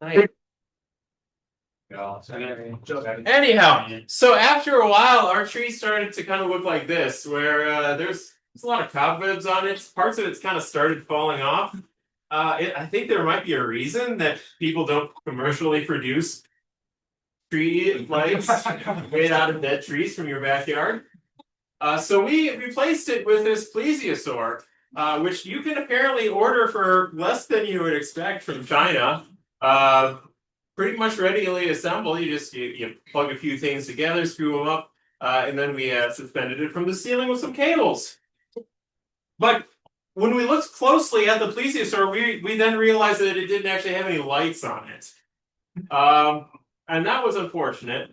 Nice. Anyhow, so after a while, our tree started to kind of look like this, where there's a lot of cobwebs on it. Parts of it's kind of started falling off. I think there might be a reason that people don't commercially produce tree lights made out of dead trees from your backyard. So we replaced it with this Plesiosaur, which you can apparently order for less than you would expect from China. Uh, Pretty much readily assembled. You plug a few things together, screw them up, and then we suspended it from the ceiling with some cables. But when we looked closely at the Plesiosaur, we then realized that it didn't actually have any lights on it. And that was unfortunate.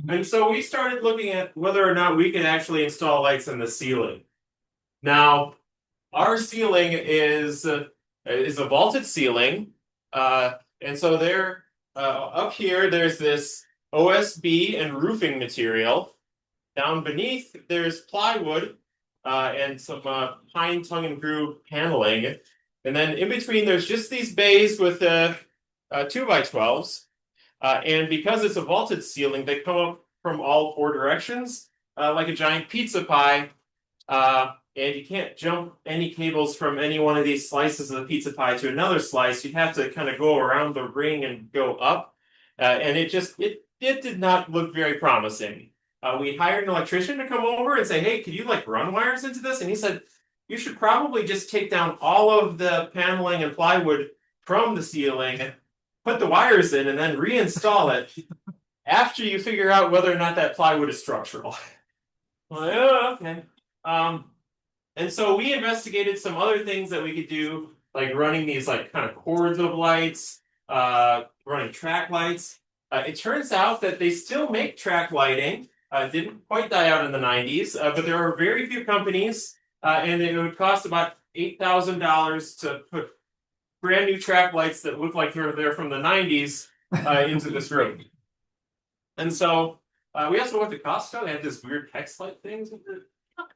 And so we started looking at whether or not we could actually install lights in the ceiling. Now, our ceiling is a vaulted ceiling, and so there up here there's this OSB and roofing material. Down beneath there's plywood and some pine tongue and groove paneling, and then in between there's just these bays with 2x12s. And because it's a vaulted ceiling, they come up from all four directions, like a giant pizza pie. And you can't jump any cables from any one of these slices of the pizza pie to another slice. You have to kind of go around the ring and go up. And it did not look very promising. We hired an electrician to come over and say, hey, could you like run wires into this? And he said, you should probably just take down all of the paneling and plywood from the ceiling, put the wires in, and then reinstall it after you figure out whether or not that plywood is structural. Like, oh, okay. And so we investigated some other things that we could do, like running these like kind of cords of lights, running track lights. It turns out that they still make track lighting. It didn't quite die out in the 90s, but there are very few companies, and it would cost about $8,000 to put brand new track lights that look like they're from the 90s into this room. And so we also went to Costco. They had this weird hex light things.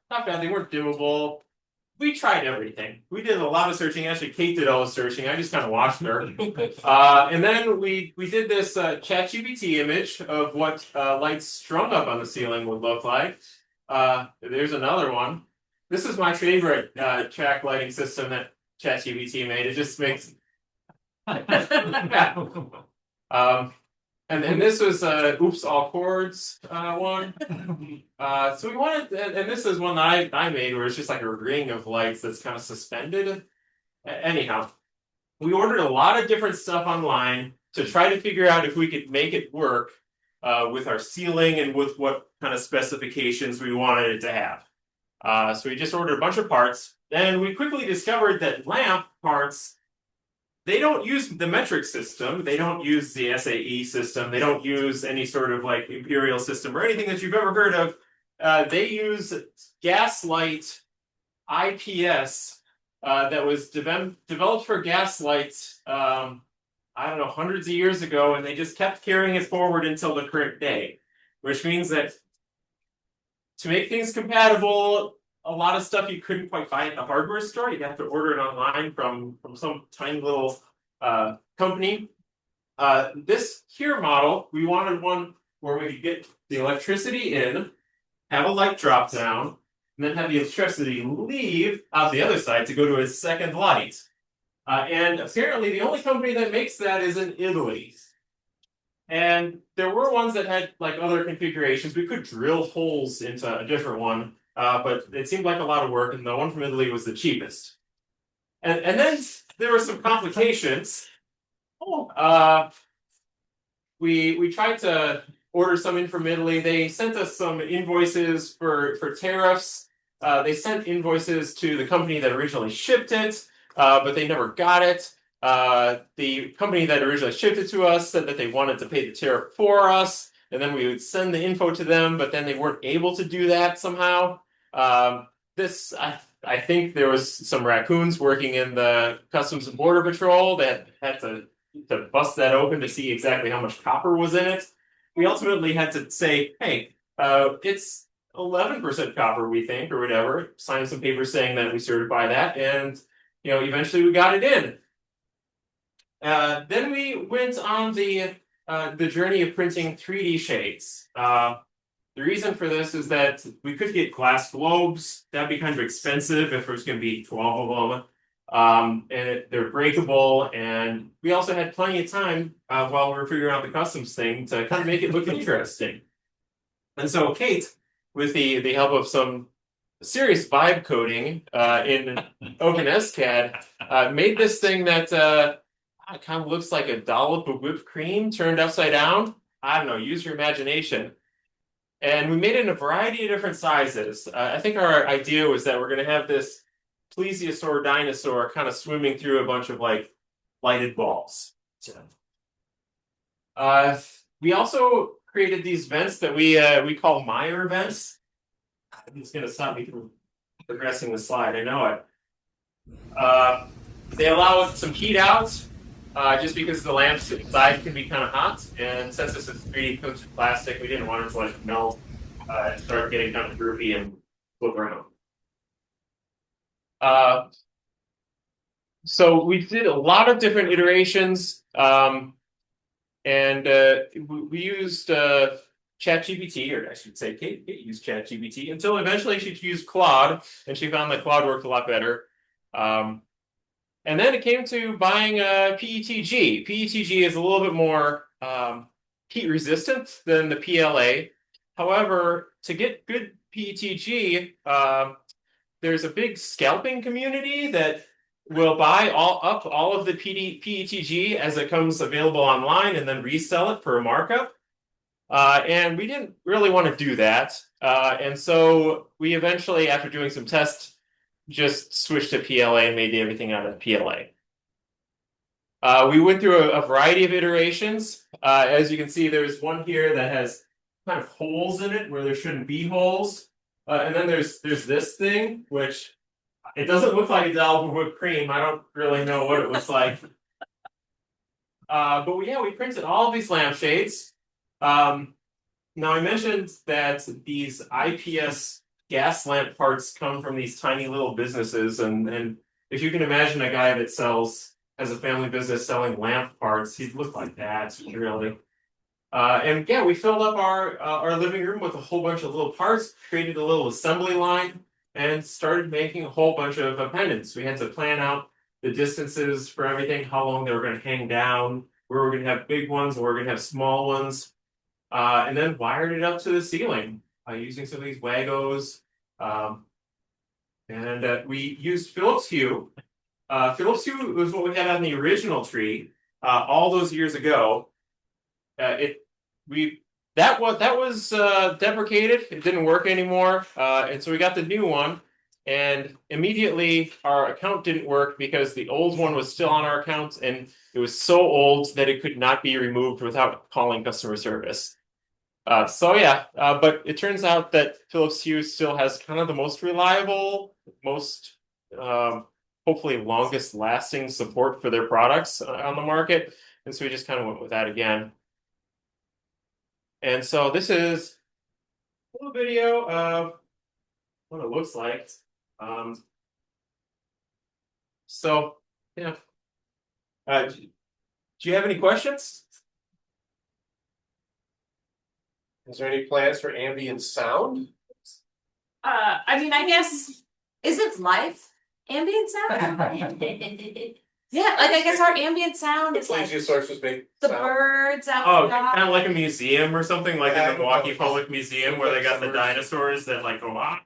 Not bad. They weren't doable. We tried everything. We did a lot of searching. Actually, Kate did all the searching. I just kind of watched her. And then we did this ChatGPT image of what lights strung up on the ceiling would look like. There's another one. This is my favorite track lighting system that ChatGPT made. It just makes. And this was oops all chords one. So we wanted, and this is one that I made where it's just like a ring of lights that's kind of suspended. Anyhow, we ordered a lot of different stuff online to try to figure out if we could make it work with our ceiling and with what kind of specifications we wanted it to have. So we just ordered a bunch of parts. Then we quickly discovered that lamp parts, they don't use the metric system. They don't use the SAE system. They don't use any sort of like imperial system or anything that you've ever heard of. They use gaslight IPS that was developed for gaslights, I don't know, hundreds of years ago, and they just kept carrying it forward until the current day, which means that to make things compatible, a lot of stuff you couldn't quite buy at the hardware store. You'd have to order it online from some tiny little company. This here model, we wanted one where we could get the electricity in, have a light drop down, and then have the electricity leave out the other side to go to a second light. And apparently the only company that makes that is in Italy. And there were ones that had like other configurations. We could drill holes into a different one. But it seemed like a lot of work, and the one from Italy was the cheapest. And then there were some complications. We tried to order some in from Italy. They sent us some invoices for tariffs. They sent invoices to the company that originally shipped it, but they never got it. The company that originally shipped it to us said that they wanted to pay the tariff for us, and then we would send the info to them, but then they weren't able to do that somehow. I think there was some raccoons working in the Customs and Border Patrol that had to bust that open to see exactly how much copper was in it. We ultimately had to say, hey, it's 11% copper, we think, or whatever. Sign some papers saying that we certify that, and eventually we got it in. Then we went on the journey of printing 3D shades. The reason for this is that we could get glass globes. That'd be kind of expensive if there's going to be 12 of them. And they're breakable, and we also had plenty of time while we were figuring out the customs thing to kind of make it look interesting. And so Kate, with the help of some serious vibe coding in OpenSCAD, made this thing that kind of looks like a dollop of whipped cream turned upside down. I don't know, use your imagination. And we made it in a variety of different sizes. I think our idea was that we're going to have this Plesiosaur dinosaur kind of swimming through a bunch of like lighted balls. We also created these vents that we call Meyer vents. It's going to stop me from progressing the slide. I know it. They allow some heat out, just because the lamps inside can be kind of hot, and since this is 3D coated plastic, we didn't want it to like melt and start getting kind of droopy and flip around. So we did a lot of different iterations, and we used ChatGPT, or I should say Kate used ChatGPT, until eventually she used Claude, and she found that Claude worked a lot better. And then it came to buying PETG. PETG is a little bit more heat resistant than the PLA. However, to get good PETG, there's a big scalping community that will buy all of the PETG as it comes available online and then resell it for a markup. And we didn't really want to do that. And so we eventually, after doing some tests, just switched to PLA and made everything out of PLA. We went through a variety of iterations. As you can see, there's one here that has kind of holes in it where there shouldn't be holes. And then there's this thing, which it doesn't look like a dollop of whipped cream. I don't really know what it looks like. But yeah, we printed all of these lampshades. Now I mentioned that these IPS gas lamp parts come from these tiny little businesses, and if you can imagine a guy that has a family business selling lamp parts, he'd look like that, really. And yeah, we filled up our living room with a whole bunch of little parts, created a little assembly line, and started making a whole bunch of pendants. We had to plan out the distances for everything, how long they were going to hang down, where we're going to have big ones, where we're going to have small ones, and then wired it up to the ceiling using some of these Wagos. And we used Phillips Hue. Phillips Hue was what we had on the original tree all those years ago. That was deprecated. It didn't work anymore, and so we got the new one. And immediately our account didn't work because the old one was still on our account, and it was so old that it could not be removed without calling customer service. But it turns out that Philips Hue still has kind of the most reliable, most hopefully longest lasting support for their products on the market. And so we just kind of went with that again. And so this is a little video of what it looks like. Yeah. Do you have any questions? Is there any plans for ambient sound? I mean, I guess, is it live ambient sound? Yeah, like I guess our ambient sound is like Plesiosaur was big. the birds Oh, outside. kind of like a museum or something, like Yeah, in the Milwaukee Public Museum where they got the dinosaurs that like go on.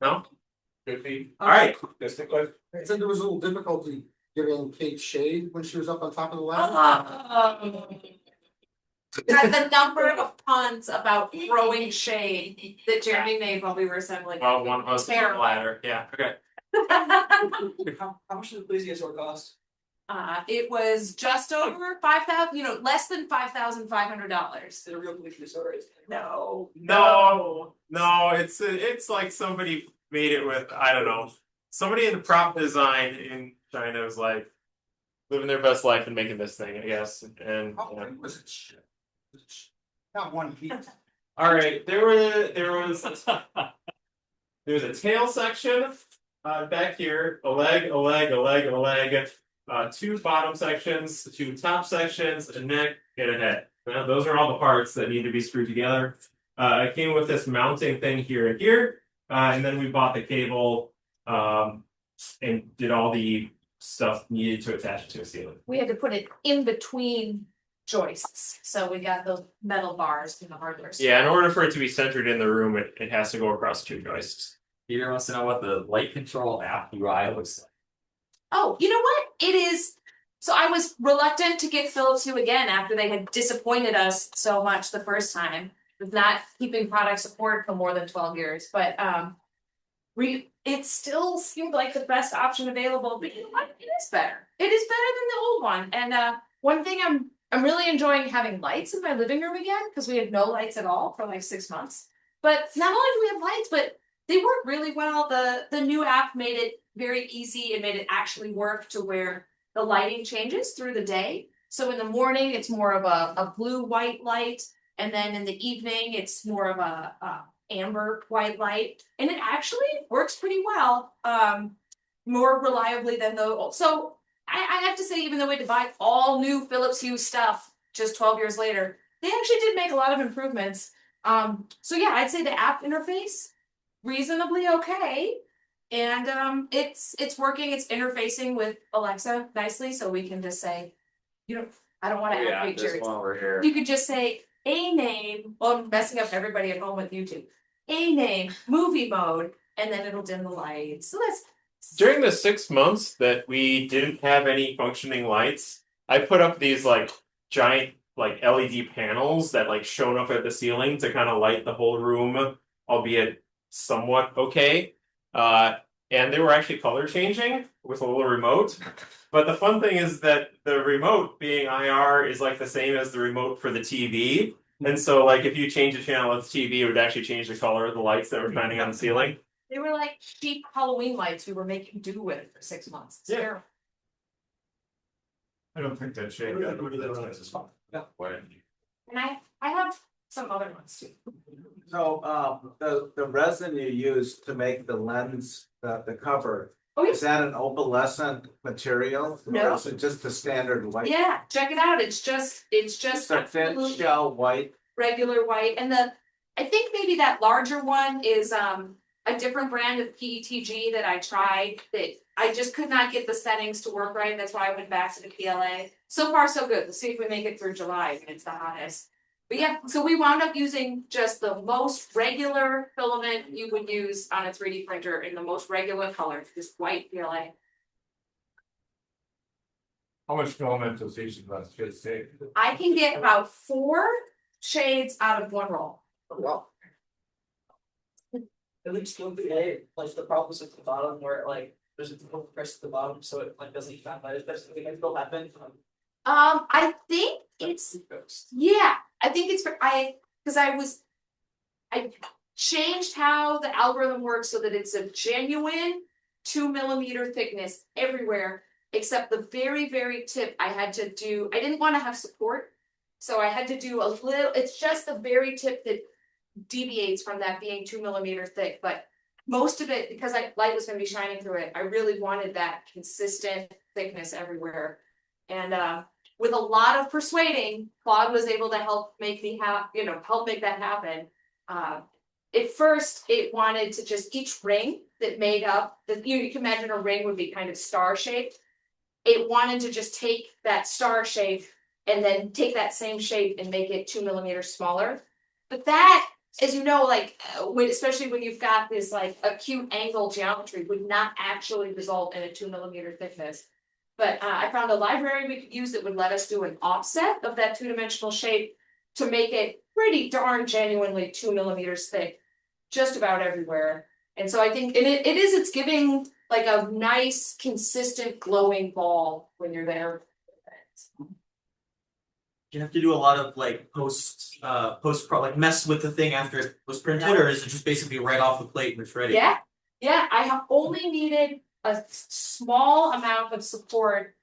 No? Could be. All right. Distinctly. I said there was a little difficulty giving Kate shade when she was up on top of the ladder. The number of puns about throwing shade that Jeremy made while we were assembling. Well, one of us on the ladder. Yeah. Okay. How much does the Plesiosaur cost? It was just over 5,000, less than $5,500. Is it a real Plesiosaur? No. No. It's like somebody made it with, I don't know, somebody in the prop design in China was like living their best life and making this thing, I guess. And How big was it? Not 1 feet. all right, there was a tail section back here, a leg, 2 bottom sections, 2 top sections, a neck, and a head. Those are all the parts that need to be screwed together. It came with this mounting thing here and here, and then we bought the cable and did all the stuff needed to attach it to a ceiling. We had to put it in between joists, so we got those metal bars in the hardware store. Yeah, in order for it to be centered in the room, it has to go across 2 joists. Peter wants to know what the light control app UI looks like. Oh, you know what? It is. So I was reluctant to get Philips Hue again after they had disappointed us so much the first time with not keeping product support for more than 12 years. But it still seemed like the best option available. But you know what? It is better. It is better than the old one. And one thing I'm really enjoying having lights in my living room again, because we had no lights at all for like 6 months. But not only do we have lights, but they work really well. The new app made it very easy. It made it actually work to where the lighting changes through the day. So in the morning, it's more of a blue-white light. And then in the evening, it's more of a amber white light. And it actually works pretty well, more reliably than the old. So I have to say, even though we had to buy all new Philips Hue stuff just 12 years later, they actually did make a lot of improvements. So yeah, I'd say the app interface, reasonably okay. And it's working, it's interfacing with Alexa nicely, so we can just say, you know, I don't want to activate Jerry. Over here. You could just say a name, well, I'm messing up everybody at home with YouTube. A name, movie mode, and then it'll dim the lights. So that's During the 6 months that we didn't have any functioning lights, I put up these like giant like LED panels that like shone up at the ceiling to kind of light the whole room, albeit somewhat okay. And they were actually color changing with a little remote. But the fun thing is that the remote, being IR, is like the same as the remote for the TV. And so like if you change the channel of the TV, it would actually change the color of the lights that were shining on the ceiling. they were like cheap Halloween lights we were making do with for 6 months. It's Yeah. terrible. I don't think that shade got And I have some other ones too. So, the resin you use to make the lens, the cover, Oh, is that an opalescent material? No. Or is it just a standard white? Yeah, check it out. It's just Just a thin absolute shell white? regular white. And I think maybe that larger one is a different brand of PETG that I tried that I just could not get the settings to work right. That's why I went back to the PLA. So far, so good. Let's see if we make it through July when it's the hottest. But yeah, so we wound up using just the most regular filament you would use on a 3D printer in the most regular color, just white PLA. How much filament does each of us take? I can get about 4 shades out of 1 roll. Well, At least one day, like the problems at the bottom where like there's a little press at the bottom, so it like doesn't even matter. That's something that still happen. I think it's yeah. I think it's I changed how the algorithm works so that it's a genuine 2mm thickness everywhere except the very, very tip. I didn't want to have support, so I had to do a little. It's just the very tip that deviates from that being 2mm thick, but most of it, because light was going to be shining through it, I really wanted that consistent thickness everywhere. And with a lot of persuading, Claude was able to help make that happen. At first, it wanted to just each ring that made up you can imagine a ring would be kind of star shaped. It wanted to just take that star shape and then take that same shape and make it 2mm smaller. But that, as you know, like especially when you've got this like acute angle geometry, would not actually result in a 2mm thickness. But I found a library we could use that would let us do an offset of that 2-dimensional shape to make it pretty darn genuinely 2mm thick, just about everywhere. And so I think it's giving like a nice, consistent, glowing ball when you're there. You have to do a lot of like post like mess with the thing after it was printed, or is it just basically right off the plate and it's ready? Yeah, I have only needed a small amount of support.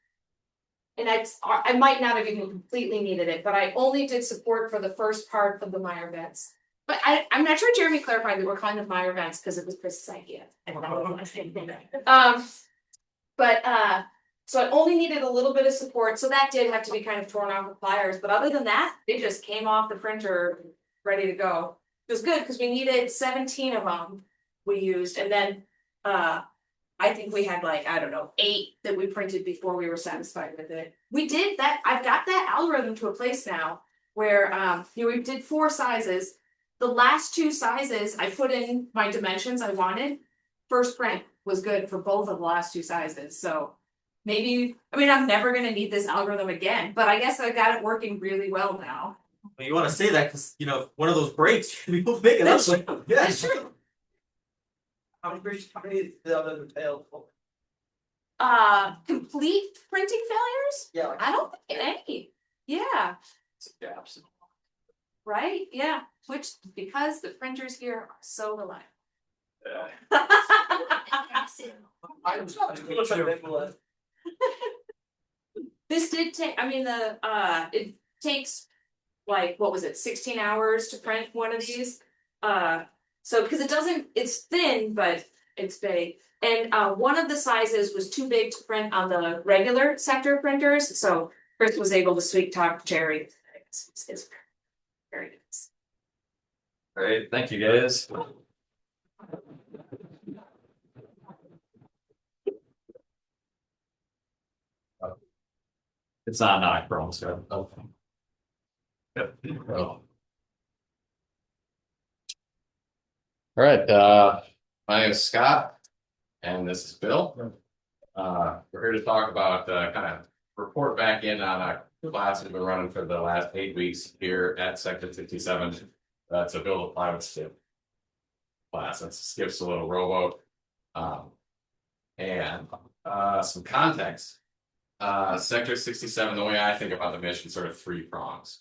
And I might not have even completely needed it, but I only did support for the first part of the Meyer vents. But I'm not sure Jeremy clarified that we're calling them Meyer vents because it was Chris's idea. I don't know. So I only needed a little bit of support, so that did have to be kind of torn off with pliers, but other than that, they just came off the printer ready to go. It was good, because we needed 17 of them we used, and then, I think we had like, I don't know, 8 that we printed before we were satisfied with it. We did that, I've got that algorithm to a place now, where, we did 4 sizes. The last 2 sizes, I put in my dimensions I wanted. First print was good for both of the last 2 sizes, so. Maybe, I mean, I'm never gonna need this algorithm again, but I guess I got it working really well now. Well, you wanna say that, cause you know, if one of those breaks, you will make it up, like, yeah. That's true. How many is the other available? Complete printing failures? Yeah. I don't think any. Yeah, Gaps. right, yeah, which, because the printers here are so reliable. This did take, I mean, it takes, like, what was it, 16 hours to print one of these? So, because it doesn't, it's thin, but it's big. And, one of the sizes was too big to print on the regular sector printers, so Chris was able to sweet talk Jerry. It's very nice. Great, thank you guys. It's not Chrome, so. Okay. Yep. Well. All right, my name is Scott, and this is Bill. We're here to talk about kind of report back in on a class we've been running for the last 8 weeks here at Sector 67. It's a build a plywood skip class. It skips a little rowboat. And some context. Sector 67, the way I think about the mission, sort of 3 prongs.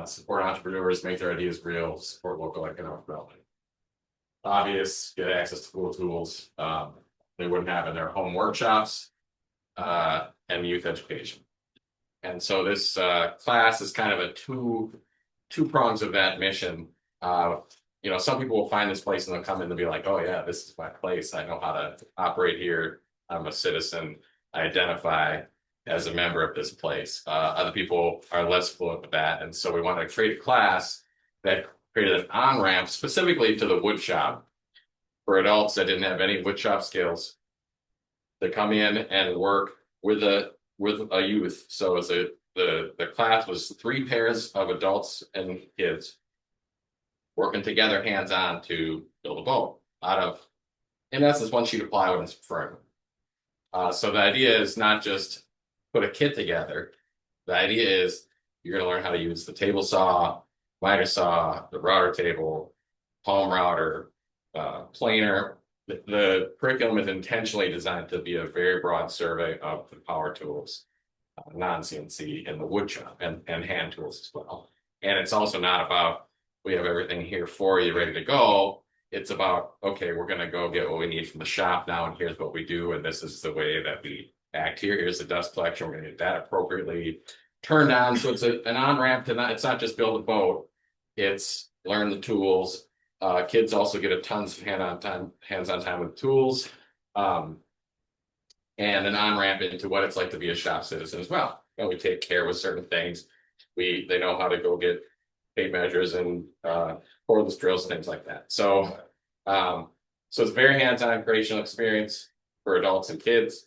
Support entrepreneurs, make their ideas real, support local economic development. Obvious, get access to cool tools they wouldn't have in their home workshops, and youth education. And so this class is kind of a two prongs of that mission. You know, some people will find this place and they'll come in and be like, oh yeah, this is my place. I know how to operate here. I'm a citizen. I identify as a member of this place. Other people are less fluent with that. And so we wanted to create a class that created an on-ramp specifically to the wood shop for adults that didn't have any wood shop skills to come in and work with a youth. So as the class was 3 pairs of adults and kids working together hands-on to build a boat out of, in essence, 1 sheet of plywood and some frame. So the idea is not just put a kit together. The idea is you're going to learn how to use the table saw, miter saw, the router table, palm router, planer. The curriculum is intentionally designed to be a very broad survey of the power tools, non-CNC, and the wood shop, and hand tools as well. And it's also not about, we have everything here for you ready to go. It's about, okay, we're going to go get what we need from the shop now, and here's what we do, and this is the way that we act here. Here's the dust collection. We're going to get that appropriately turned on. So it's an on-ramp to it's not just build a boat, it's learn the tools. Kids also get a tons of hands-on time with tools, and an on-ramp into what it's like to be a shop citizen as well. And we take care with certain things. They know how to go get tape measures and cordless drills and things like that. So it's a very hands-on recreational experience for adults and kids.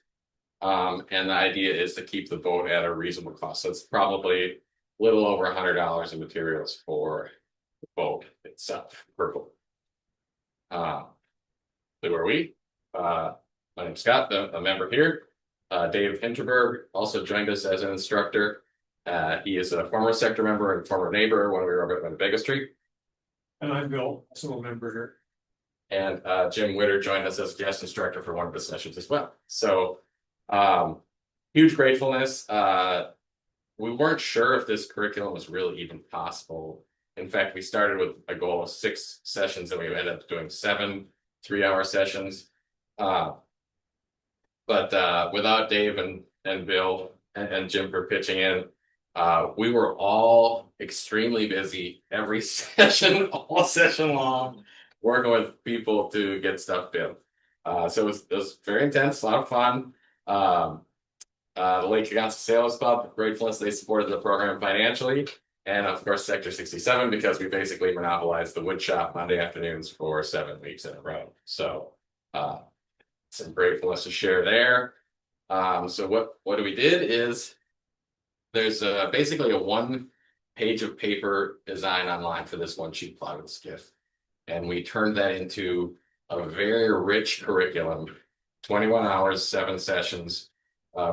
And the idea is to keep the boat at a reasonable cost. So it's probably a little over $100 in materials for the boat itself per boat. Who are we? My name's Scott, a member here. Dave Hinterberg also joined us as an instructor. He is a former sector member and former neighbor when we were over at Winnebago Street. And I'm Bill, also a member here. And Jim Witter joined us as guest instructor for one of the sessions as well. So huge gratefulness. We weren't sure if this curriculum was really even possible. In fact, we started with a goal of 6 sessions and we ended up doing 7 3-hour sessions. But without Dave and Bill and Jim for pitching in, we were all extremely busy every session, all session long, working with people to get stuff built. So it was very intense, a lot of fun. The Lake Kagasa Sailors Club, gratefulness they supported the program financially. And of course, Sector 67, because we basically monopolized the wood shop Monday afternoons for 7 weeks in a row. So some gratefulness to share there. So what we did is there's basically a 1 page of paper design online for this 1 sheet plywood skiff. And we turned that into a very rich curriculum, 21 hours, 7 sessions,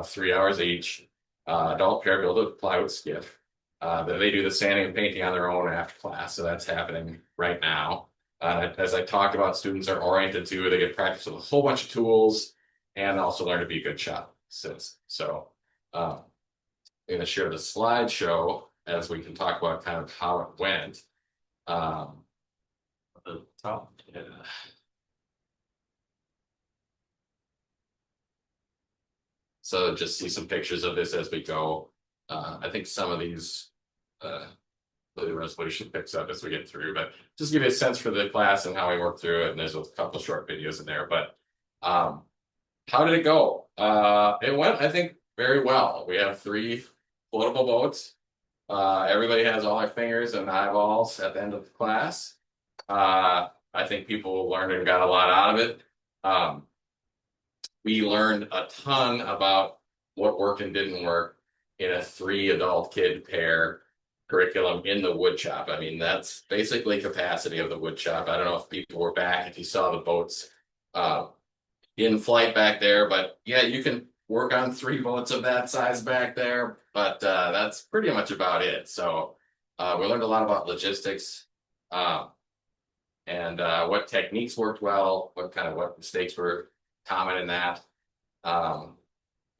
3 hours each. Adult pair build a plywood skiff. Then they do the sanding and painting on their own after class, so that's happening right now. As I talked about, students are oriented to, they get practice with a whole bunch of tools and also learn to be good shop assistants. So I'm going to share the slideshow as we can talk about kind of how it went. The top. Yeah. So just see some pictures of this as we go. I think some of these the resolution picks up as we get through, but just give you a sense for the class and how we work through it. And there's a couple short videos in there, but how did it go? It went, I think, very well. We have 3 floatable boats. Everybody has all their fingers and eyeballs at the end of the class. I think people learned and got a lot out of it. We learned a ton about what worked and didn't work in a 3 adult kid pair curriculum in the wood shop. I mean, that's basically capacity of the wood shop. I don't know if people were back, if you saw the boats in flight back there, but yeah, you can work on 3 boats of that size back there, but that's pretty much about it. So we learned a lot about logistics and what techniques worked well, what mistakes were common in that.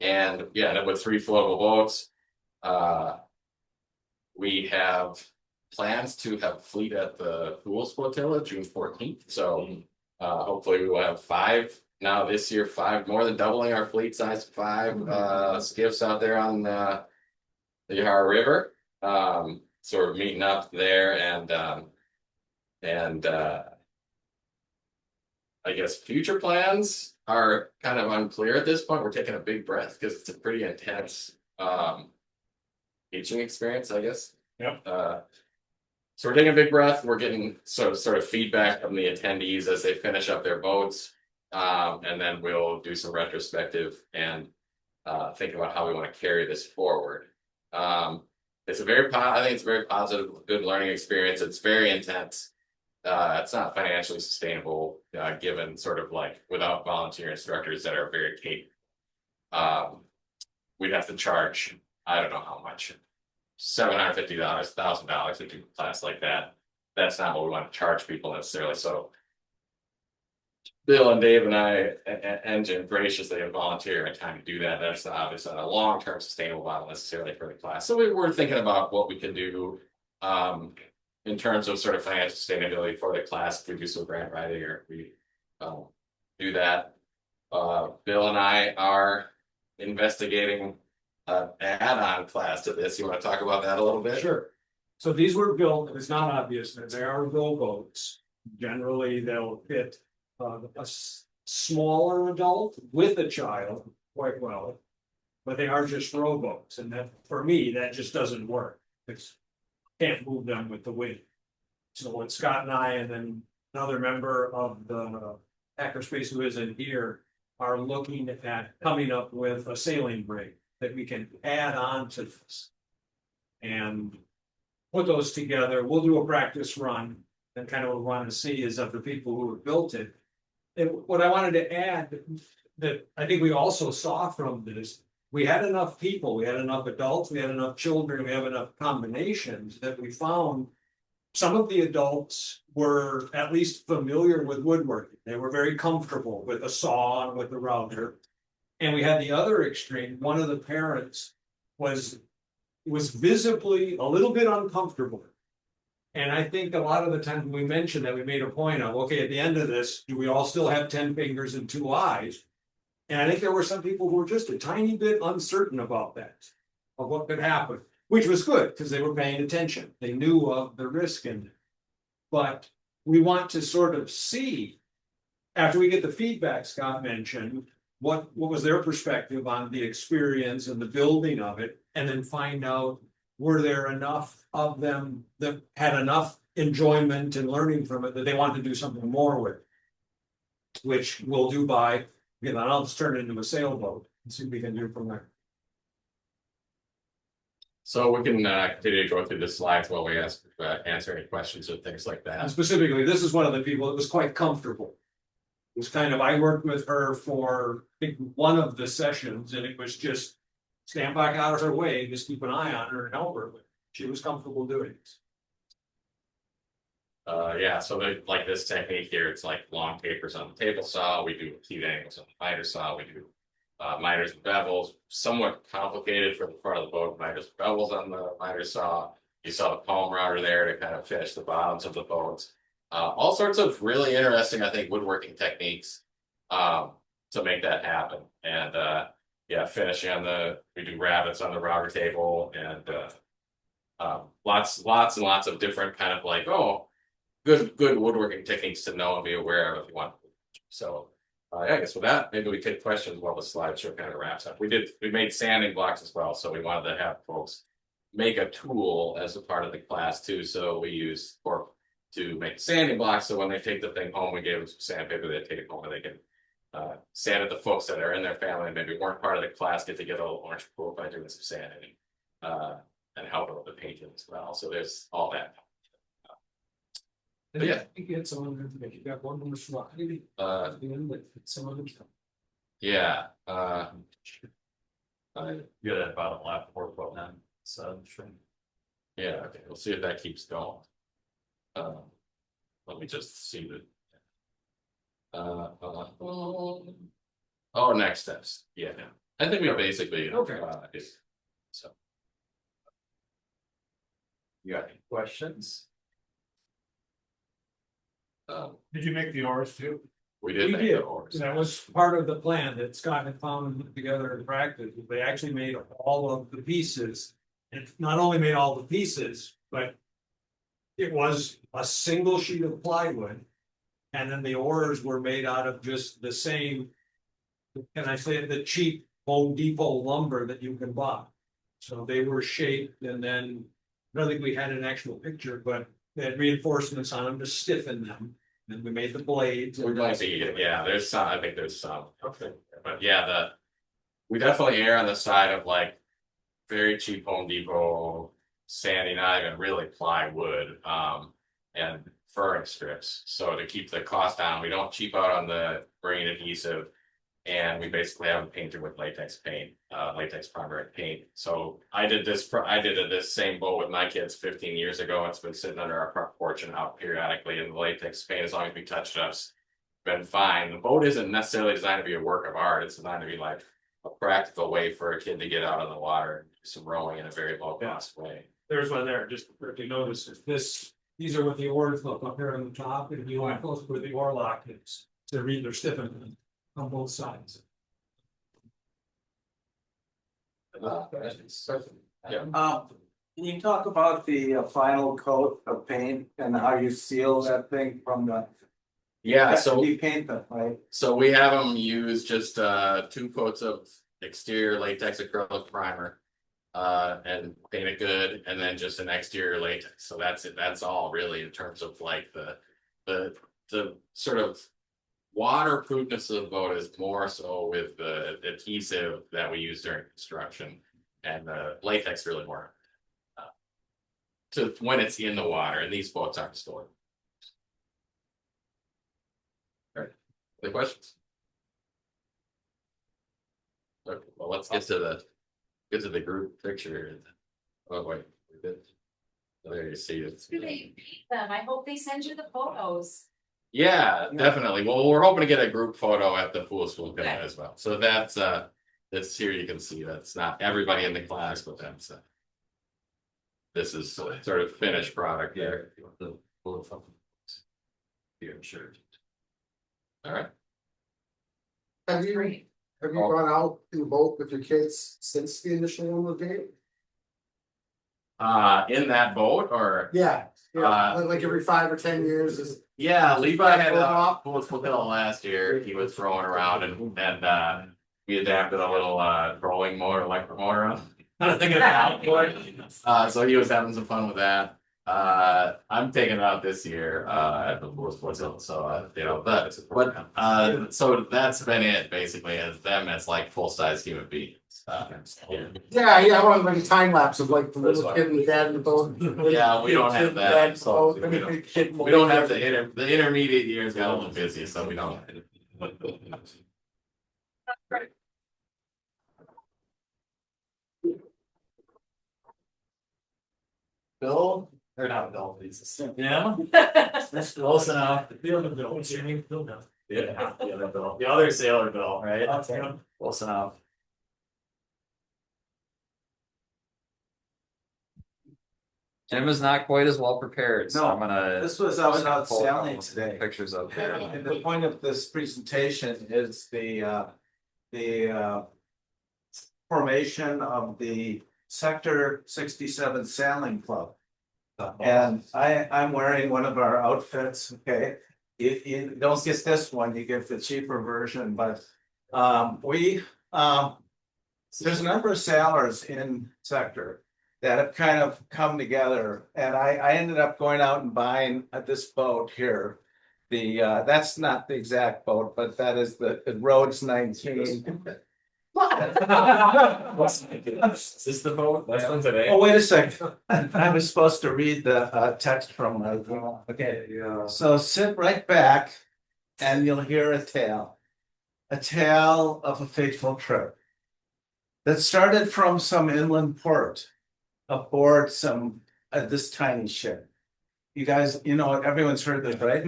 And yeah, with 3 floatable boats, we have plans to have fleet at the Fools Flotilla June 14th. So hopefully we will have 5 now this year, 5 more than doubling our fleet size to 5 skiffs out there on the Yahara River. So we're meeting up there and I guess future plans are kind of unclear at this point. We're taking a big breath because it's a pretty intense teaching experience, I guess. Yep. So we're taking a big breath. We're getting sort of feedback from the attendees as they finish up their boats, and then we'll do some retrospective and think about how we want to carry this forward. It's a very, I think it's a very positive, good learning experience. It's very intense. It's not financially sustainable, given sort of like without volunteer instructors that are very capable. We'd have to charge, I don't know how much, $750, $1,000 to do a class like that. That's not what we want to charge people necessarily. So Bill and Dave and I and Jim graciously have volunteered time to do that. That's obviously not a long-term sustainable model necessarily for the class. So we're thinking about what we can do in terms of sort of financial sustainability for the class if we do some grant writing or if we do that. Bill and I are investigating an add-on class to this. You want to talk about that a little bit? Sure. So these were built, it's not obvious that they are rowboats. Generally, they'll fit a smaller adult with a child quite well, but they are just rowboats. And that, for me, that just doesn't work. It's can't move them with the wind. So when Scott and I and then another member of the hackerspace who isn't here are looking at coming up with a sailing rig that we can add on to this and put those together. We'll do a practice run and kind of what we want to see is of the people who have built it. And what I wanted to add that I think we also saw from this, we had enough people, we had enough adults, we had enough children, we have enough combinations that we found some of the adults were at least familiar with woodworking. They were very comfortable with a saw and with a router. And we had the other extreme. One of the parents was visibly a little bit uncomfortable. And I think a lot of the time we mentioned that we made a point of, okay, at the end of this, do we all still have 10 fingers and 2 eyes? And I think there were some people who were just a tiny bit uncertain about that, of what could happen, which was good because they were paying attention. They knew of the risk in it. But we want to sort of see, after we get the feedback Scott mentioned, what was their perspective on the experience and the building of it, and then find out, were there enough of them that had enough enjoyment and learning from it that they wanted to do something more with? Which we'll do by, I'll just turn it into a sailboat and see what we can do from there. So we can continue to go through the slides while we answer any questions or things like And that. specifically, this is one of the people that was quite comfortable. It was kind of, I worked with her for, I think, one of the sessions, and it was just stand back out of her way, just keep an eye on her and help her. She was comfortable doing it. Yeah, so like this technique here, it's like long tapers on the table saw. We do acute angles on the miter saw. We do miters and bevels. Somewhat complicated for the front of the boat. Miters and bevels on the miter saw. You saw the palm router there to kind of finish the bottoms of the boats. All sorts of really interesting, I think, woodworking techniques to make that happen. And yeah, finishing on we do rabbets on the router table, and lots and lots of different kind of like, good woodworking techniques to know and be aware of if you want. So yeah, I guess with that, maybe we take questions while the slideshow kind of wraps up. We made sanding blocks as well, so we wanted to have folks make a tool as a part of the class too. So we use cork to make sanding blocks. So when they take the thing home, we gave them some sandpaper. They take it home and they can sand it. The folks that are in their family and maybe weren't part of the class get to get a little orange pool by doing some sanding and help with the painting as well. So there's all that. But yeah, You get someone to make, you got one more slide. yeah. You got that bottom left 4 foot now, so sure. Yeah, okay, we'll see if that keeps going. Let me just see oh, next steps. Yeah, I think we basically Okay. So You got any questions? Did you make the oars too? we did We make did. the oars. That was part of the plan that Scott had found and put together in practice. They actually made all of the pieces. And not only made all the pieces, but it was a single sheet of plywood. And then the oars were made out of just the same, can I say, the cheap Home Depot lumber that you can buy. So they were shaped, and then I don't think we had an actual picture, but they had reinforcements on them to stiffen them. And we made the blades. We'd like to get, yeah, there's some, I think there's some. Okay. But yeah, we definitely err on the side of like very cheap Home Depot sanding, not even really plywood, and furring strips. So to keep the cost down, we don't cheap out on the grain adhesive, and we basically have them painted with latex paint, latex primary paint. So I did this same boat with my kids 15 years ago. It's been sitting under our front porch and out periodically, and the latex paint, as long as we touch it up, been fine. The boat isn't necessarily designed to be a work of art. It's designed to be like a practical way for a kid to get out on the water and do some rowing in a very low cost way. There's one there, just if you notice, these are what the oars look up here on the top, and if you want close where the oar lock is, they're either stiffened on both sides. Yeah. Can you talk about the final coat of paint and how you seal that thing from the? Yeah, so We paint them, right? So we have them use just 2 coats of exterior latex acrylic primer and paint it good, and then just an exterior latex. So that's it. That's all really in terms of like the sort of waterproofness of the boat is more so with the adhesive that we use during construction, and the latex really more to when it's in the water, and these boats aren't stored. Any questions? Okay, well, let's get to the group picture. Oh wait, we did. Oh, there you see it. Do they paint them? I hope they send you the photos. Yeah, definitely. Well, we're hoping to get a group photo at the Fool School Okay. as well. So that's here you can see that's not everybody in the class, but that's this is sort of finished product here. Here, sure. All right. Have you Great. gone out in the boat with your kids since the initial one was made? In that boat or Yeah, like every 5 or 10 years is. yeah, Levi had Throw 'em off? Fool School last year. He was throwing around and We adapted a little trolling motor, electric motor on. I think so he was having some fun with that. I'm taking it out this year at the Sports Hill, so you know, so that's been it basically as them as like full size human beings. Yeah, I want like a time lapse of like the little kid and the dad and the boat. Yeah, we don't have that. So We don't have the intermediate years got a little busy, so we don't. Bill, or not Bill, it's Yeah. that's close enough. The other bill. What's your name? Bill now. Yeah, the other bill. The other sailor bill, right? Okay. Close enough. Jim is not quite as well prepared, so No, I'm gonna. This was, I was out sailing today. Pictures of. And the point of this presentation is the formation of the Sector 67 Sailing Club. And I'm wearing one of our outfits, okay? If you don't get this one, you get the cheaper version, but there's a number of sailors in Sector that have kind of come together, and I ended up going out and buying this boat here. That's not the exact boat, but that is the Rhodes 19. Is this the vote? That's one today. Oh, wait a second. I was supposed to read the text from my. Okay, so sit right back and you'll hear a tale of a fateful trip that started from some inland port aboard this tiny ship. You guys, you know, everyone's heard this, right?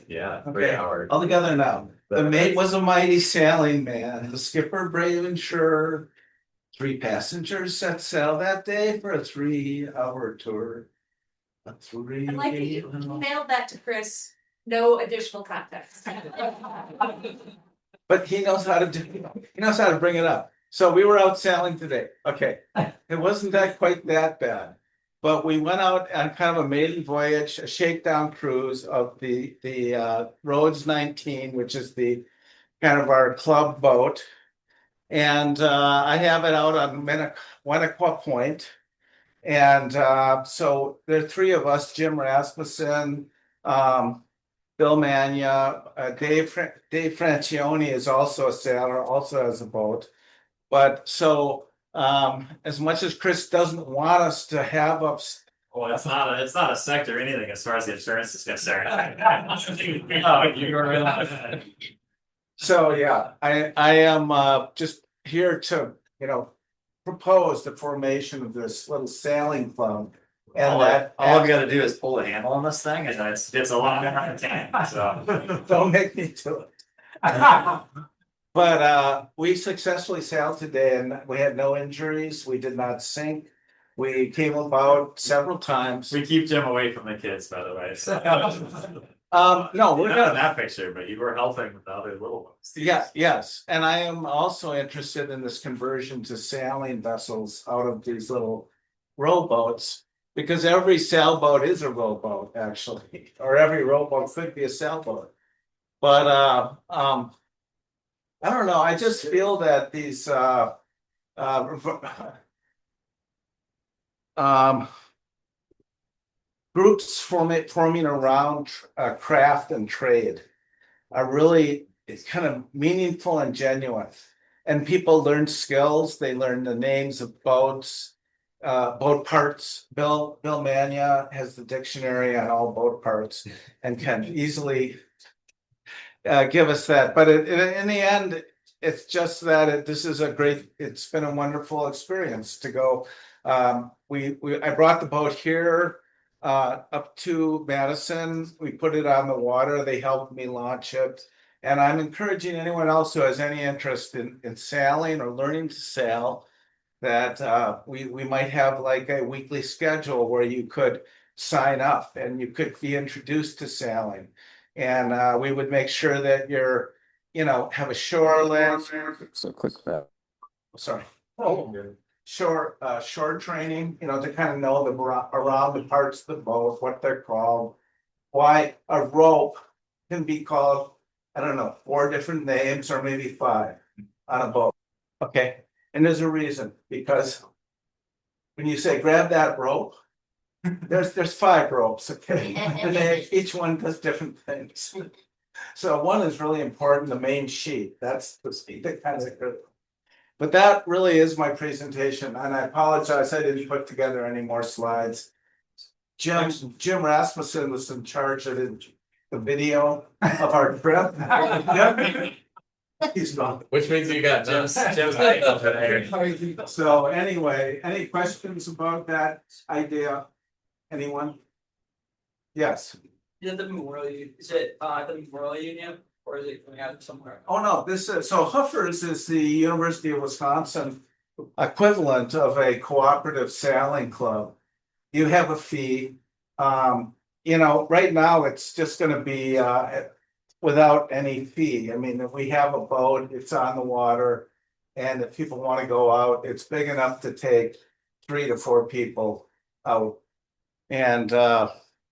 Yeah. Okay, all together now. The mate was a mighty sailing man, the skipper brave and sure. 3 passengers set sail that day for a 3-hour tour. I like that you mailed that to Chris, no additional context. But he knows how to bring it up. So we were out sailing today. Okay, it wasn't quite that bad. But we went out on kind of a maiden voyage, a shakedown cruise of the Rhodes 19, which is the kind of our club boat. And I have it out on Winnequa Point. And so there are 3 of us, Jim Rasmussen, Bill Mania, Dave Francione is also a sailor, also has a boat. But so as much as Chris doesn't want us to have Well, it's not a sector or anything as far as the insurance is concerned. Oh, you're so yeah, I am just here to, propose the formation of this little sailing club. And all we gotta do is pull the handle on this thing and it's a long time, so. Don't make me do it. But we successfully sailed today and we had no injuries. We did not sink. We came about several times. We keep Jim away from the kids, by the way. So. No, we're not in that picture, but you were helping with the other little ones. Yes. And I am also interested in this conversion to sailing vessels out of these little rowboats. Because every sailboat is a rowboat, actually, or every rowboat could be a sailboat. But I don't know. I just feel that these groups forming around craft and trade are really kind of meaningful and genuine. And people learn skills. They learn the names of boats. Boat parts. Bill Mania has the dictionary on all boat parts and can easily give us that. But in the end, it's just that it's been a wonderful experience to go. I brought the boat here up to Madison. We put it on the water. They helped me launch it. And I'm encouraging anyone else who has any interest in sailing or learning to sail that we might have like a weekly schedule where you could sign up and you could be introduced to sailing. And we would make sure that you're, have a shoreline. So click that. Sorry. Shore training, to kind of know around the parts of the boat, what they're called. Why a rope can be called, I don't know, 4 different names or maybe 5 on a boat. Okay, and there's a reason, because when you say grab that rope, there's 5 ropes, okay? And each one does different things. So one is really important, the main sheet, that's the sheet that kind of. But that really is my presentation, and I apologize, I didn't put together any more slides. Jim Rasmussen was in charge of the video of our trip. He's gone. Which means you got Jim's So anyway, any questions about that idea? Anyone? Yes. Is it the Memorial Union or is it coming out somewhere? Oh, no, this is, so Hoofers is the University of Wisconsin equivalent of a cooperative sailing club. You have a fee. Right now it's just gonna be without any fee. I mean, if we have a boat, it's on the water. And if people want to go out, it's big enough to take 3 to 4 people out. And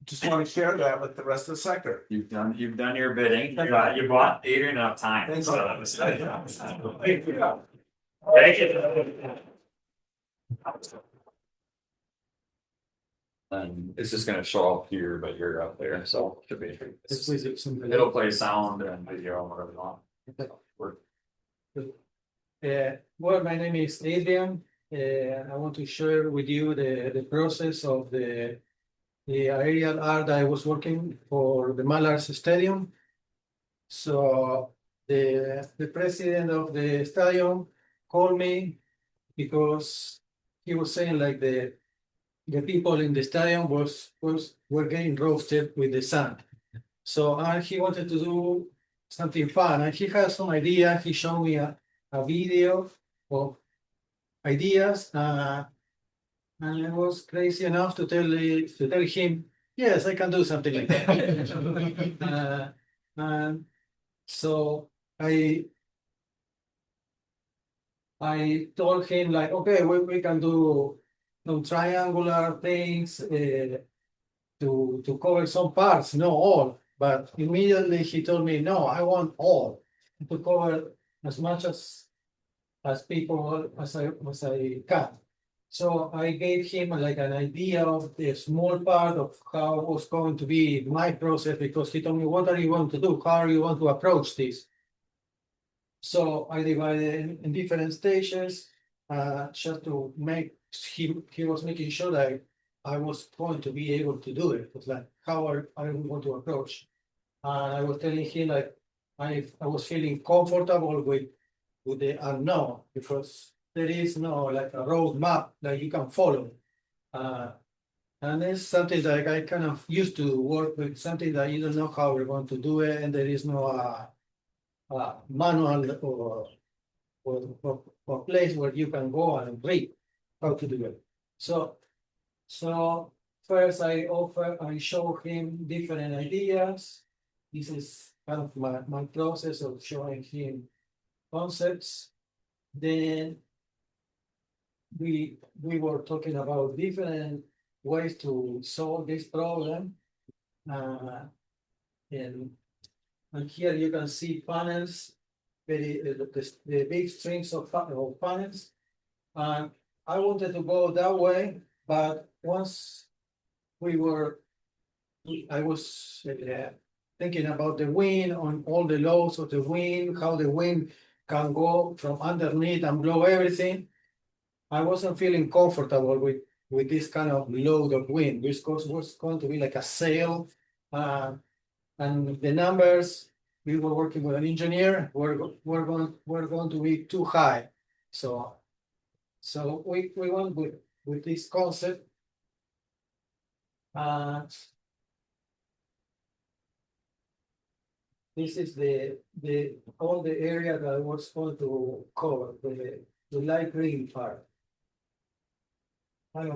just want to share that with the rest of the sector. You've done your bidding. You bought Adrian enough time. Thanks. So that was. Thank you. It's just gonna show up here, but you're up there, so should be. It'll play sound and video and whatever you want. Well, my name is Adrian. I want to share with you the process of the aerial art I was working for the Mallards Stadium. So the president of the stadium called me because he was saying like the people in the stadium were getting roasted with the sun. So he wanted to do something fun, and he had some idea. He showed me a video of ideas, and I was crazy enough to tell him, yes, I can do something like that. And so I told him like, okay, we can do some triangular things to cover some parts, not all. But immediately he told me, no, I want all to cover as much as people as I can. So I gave him like an idea of the small part of how it was going to be my process, because he told me, what are you going to do? How are you going to approach this? So I divided in different stages, just to make he was making sure that I was going to be able to do it. It's like, how are I going to approach? And I was telling him like I was feeling comfortable with the unknown, because there is no like a road map that you can follow. And it's something that I kind of used to work with, something that you don't know how we're going to do it, and there is no manual or place where you can go and read how to do it. So first I show him different ideas. This is kind of my process of showing him concepts. Then we were talking about different ways to solve this problem. And here you can see panels, the big strings of panels. And I wanted to go that way, but once I was thinking about the wind, on all the laws of the wind, how the wind can go from underneath and blow everything. I wasn't feeling comfortable with this kind of load of wind, which was going to be like a sail. And the numbers, we were working with an engineer, were going to be too high. So we went with this concept. This is all the area that I was going to cover, the light green part. And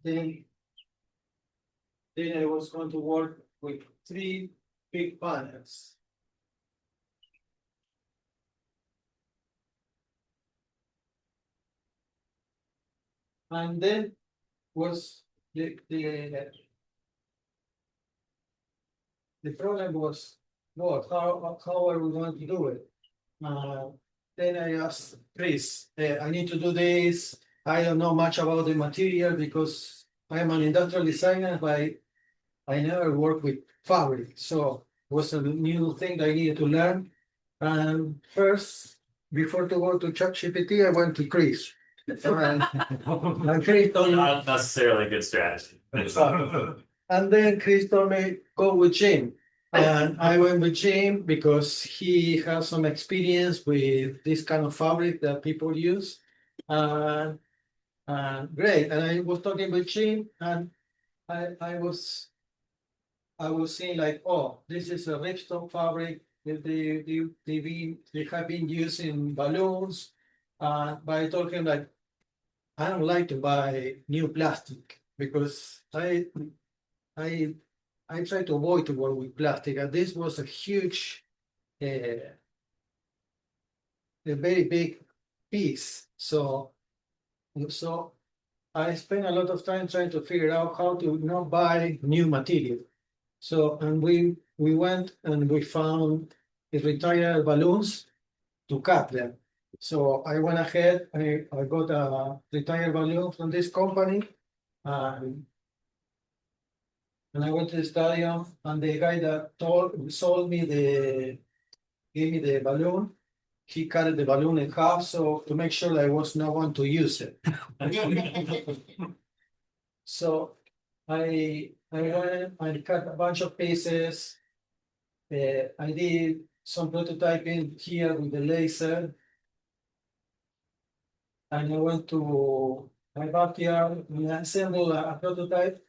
then I was going to work with 3 big panels. And then was the problem was what, how are we going to do it? Then I asked Chris, I need to do this. I don't know much about the material because I'm an industrial designer, but I never worked with fabric, so it was a new thing that I needed to learn. And first, before to go to ChatGPT, I went to Chris. And Chris told me, Not necessarily a good strategy. and then Chris told me, go with Jim. And I went with Jim because he has some experience with this kind of fabric that people use. And great. And I was talking with Jim, and I was seeing like, oh, this is a ripstop fabric. They have been using balloons. But I told him like, I don't like to buy new plastic because I try to avoid to work with plastic, and this was a huge, a very big piece. So I spent a lot of time trying to figure out how to not buy new material. So and we went and we found the retired balloons to cut them. So I went ahead, I got a retired balloon from this company. And I went to the stadium, and the guy that sold me gave me the balloon. He cut the balloon in half, so to make sure that I was not going to use it. So I went and cut a bunch of pieces. I did some prototyping here with the laser. And I went to my backyard and I assembled a prototype.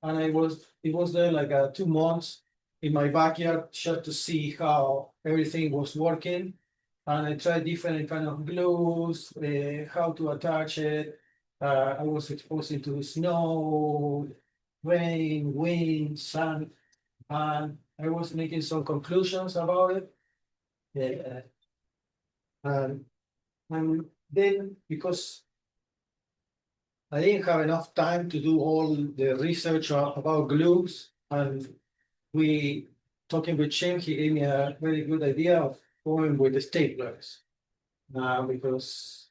And it was there like 2 months in my backyard just to see how everything was working. And I tried different kind of glues, how to attach it. I was exposed to snow, rain, wind, sun, and I was making some conclusions about it. And then because I didn't have enough time to do all the research about glues, and we talking with Jim, he gave me a very good idea of going with the staplers. Because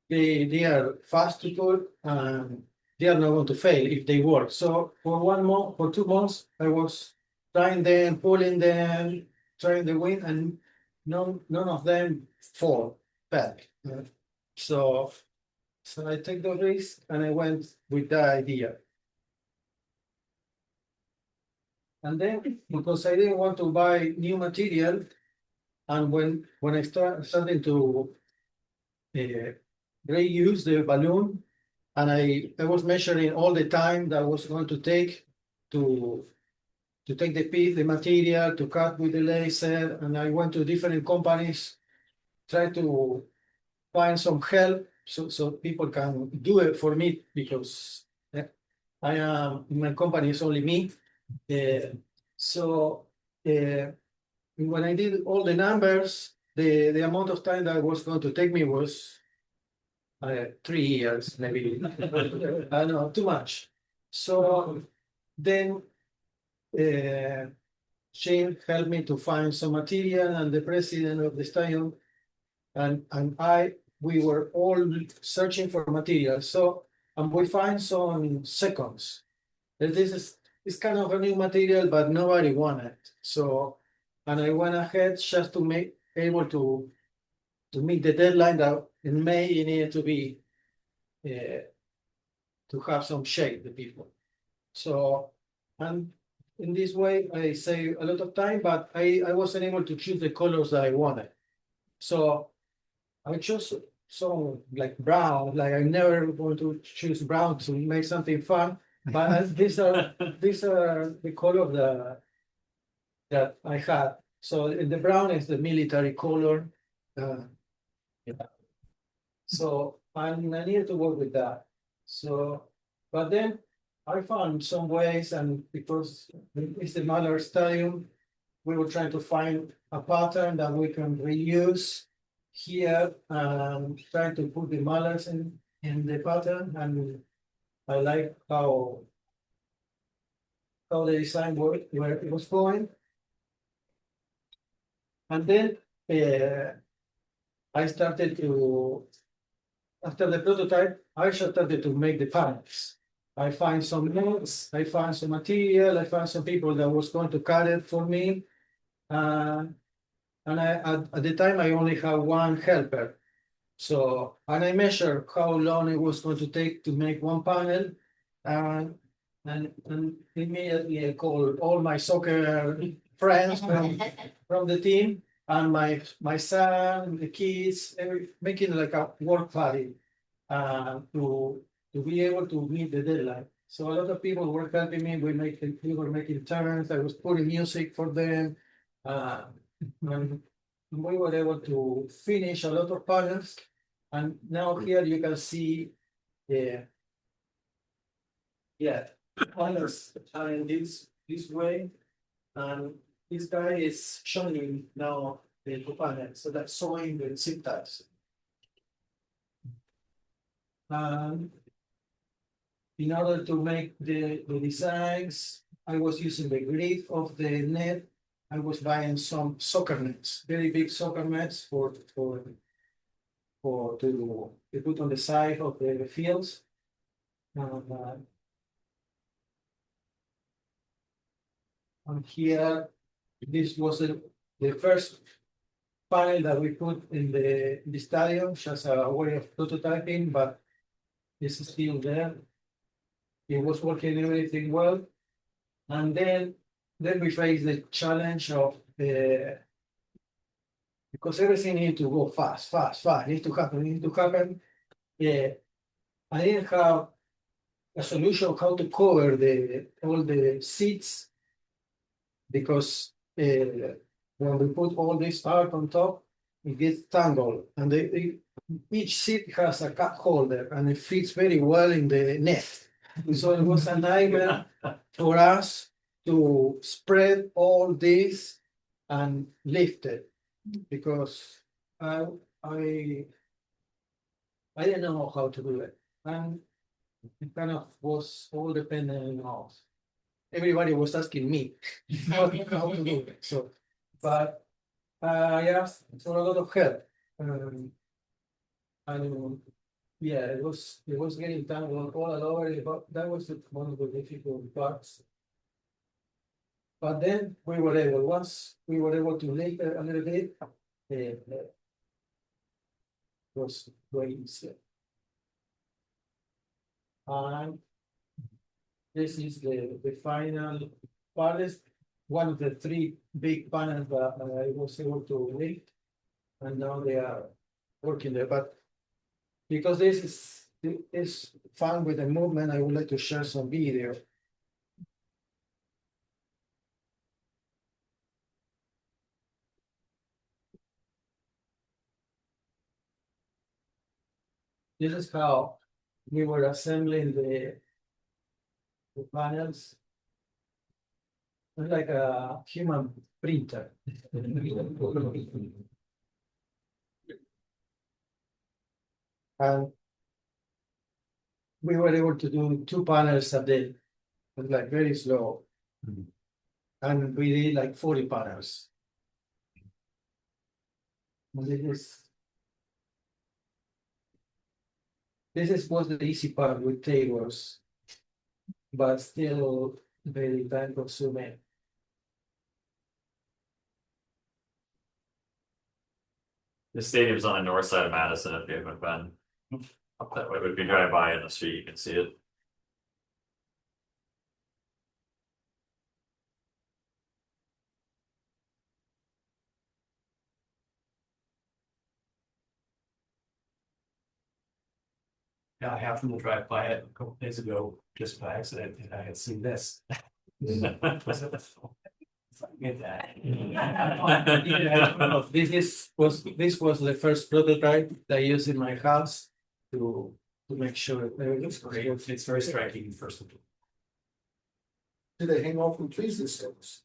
they are fast to put and they are not going to fail if they work. So for 1 month, for 2 months, I was trying them, pulling them, trying the wind, and none of them fall back. So I take the risk and I went with that idea. And then because I didn't want to buy new material, and when I started to reuse the balloon, and I was measuring all the time that was going to take to take the material, to cut with the laser, and I went to different companies, try to find some help so people can do it for me, because I am in my company is only me. When I did all the numbers, the amount of time that was going to take me was 3 years, maybe. I know, too much. So then Shane helped me to find some material, and the president of the stadium and we were all searching for material. So we find some seconds. This is kind of a new material, but nobody wanted. So, and I went ahead just to make able to meet the deadline that in May it needed to be to have some shade, the people. So, and in this way, I save a lot of time, but I wasn't able to choose the colors that I wanted. So I chose some like brown, like I'm never going to choose brown to make something fun. But these are the color that I had. So the brown is the military color. Yeah. So I needed to work with that. So, but then I found some ways, and because it's the Mallards Stadium, we were trying to find a pattern that we can reuse here, and trying to put the mallards in the pattern, and I like how the design worked, where it was going. And then I started to, after the prototype, I started to make the panels. I find some notes, I find some material, I found some people that was going to cut it for me. And at the time, I only had one helper. So, and I measured how long it was going to take to make one panel. And immediately I called all my soccer friends from the team and my son, the kids, making like a work party to be able to meet the deadline. So a lot of people were helping me. We were making turns. I was putting music for them. And we were able to finish a lot of panels. And now here you can see the panels are in this way. And this guy is showing now the panel. So that's showing the zip ties. In order to make the designs, I was using the grid of the net. I was buying some soccer nets, very big soccer nets to put on the side of the fields. And here, this was the first panel that we put in the stadium, just a way of prototyping, but it's still there. It was working everything well. And then we faced the challenge of because everything needed to go fast, needs to happen. Yeah, I didn't have a solution how to cover all the seats because when we put all this art on top, it gets tangled, and each seat has a cup holder, and it fits very well in the net. So it was a nightmare for us to spread all this and lift it because I didn't know how to do it, and it kind of was all dependent on us. Everybody was asking me how to do it. So, but I asked for a lot of help, and yeah, it was getting tangled all over. But that was one of the difficult parts. But then once we were able to lift it a little bit, it was very easy. And this is the final part. One of the three big panels that I was able to lift, and now they are working there. But because this is fun with the movement, I would like to share some video. This is how we were assembling the panels. It's like a human printer. And we were able to do 2 panels a day. It was like very slow. And we did like 40 panels. And this was the easy part with tables, but still very time consuming. The stadium's on the north side of Madison, if you haven't been up that way, but if you drive by in the street, you can see it. Yeah, I happened to drive by it a couple days ago, just by accident, and I had seen this. Get that. This was the first prototype that I used in my house to make sure it looks great. It's very striking first of all. Do they hang off from trees these days?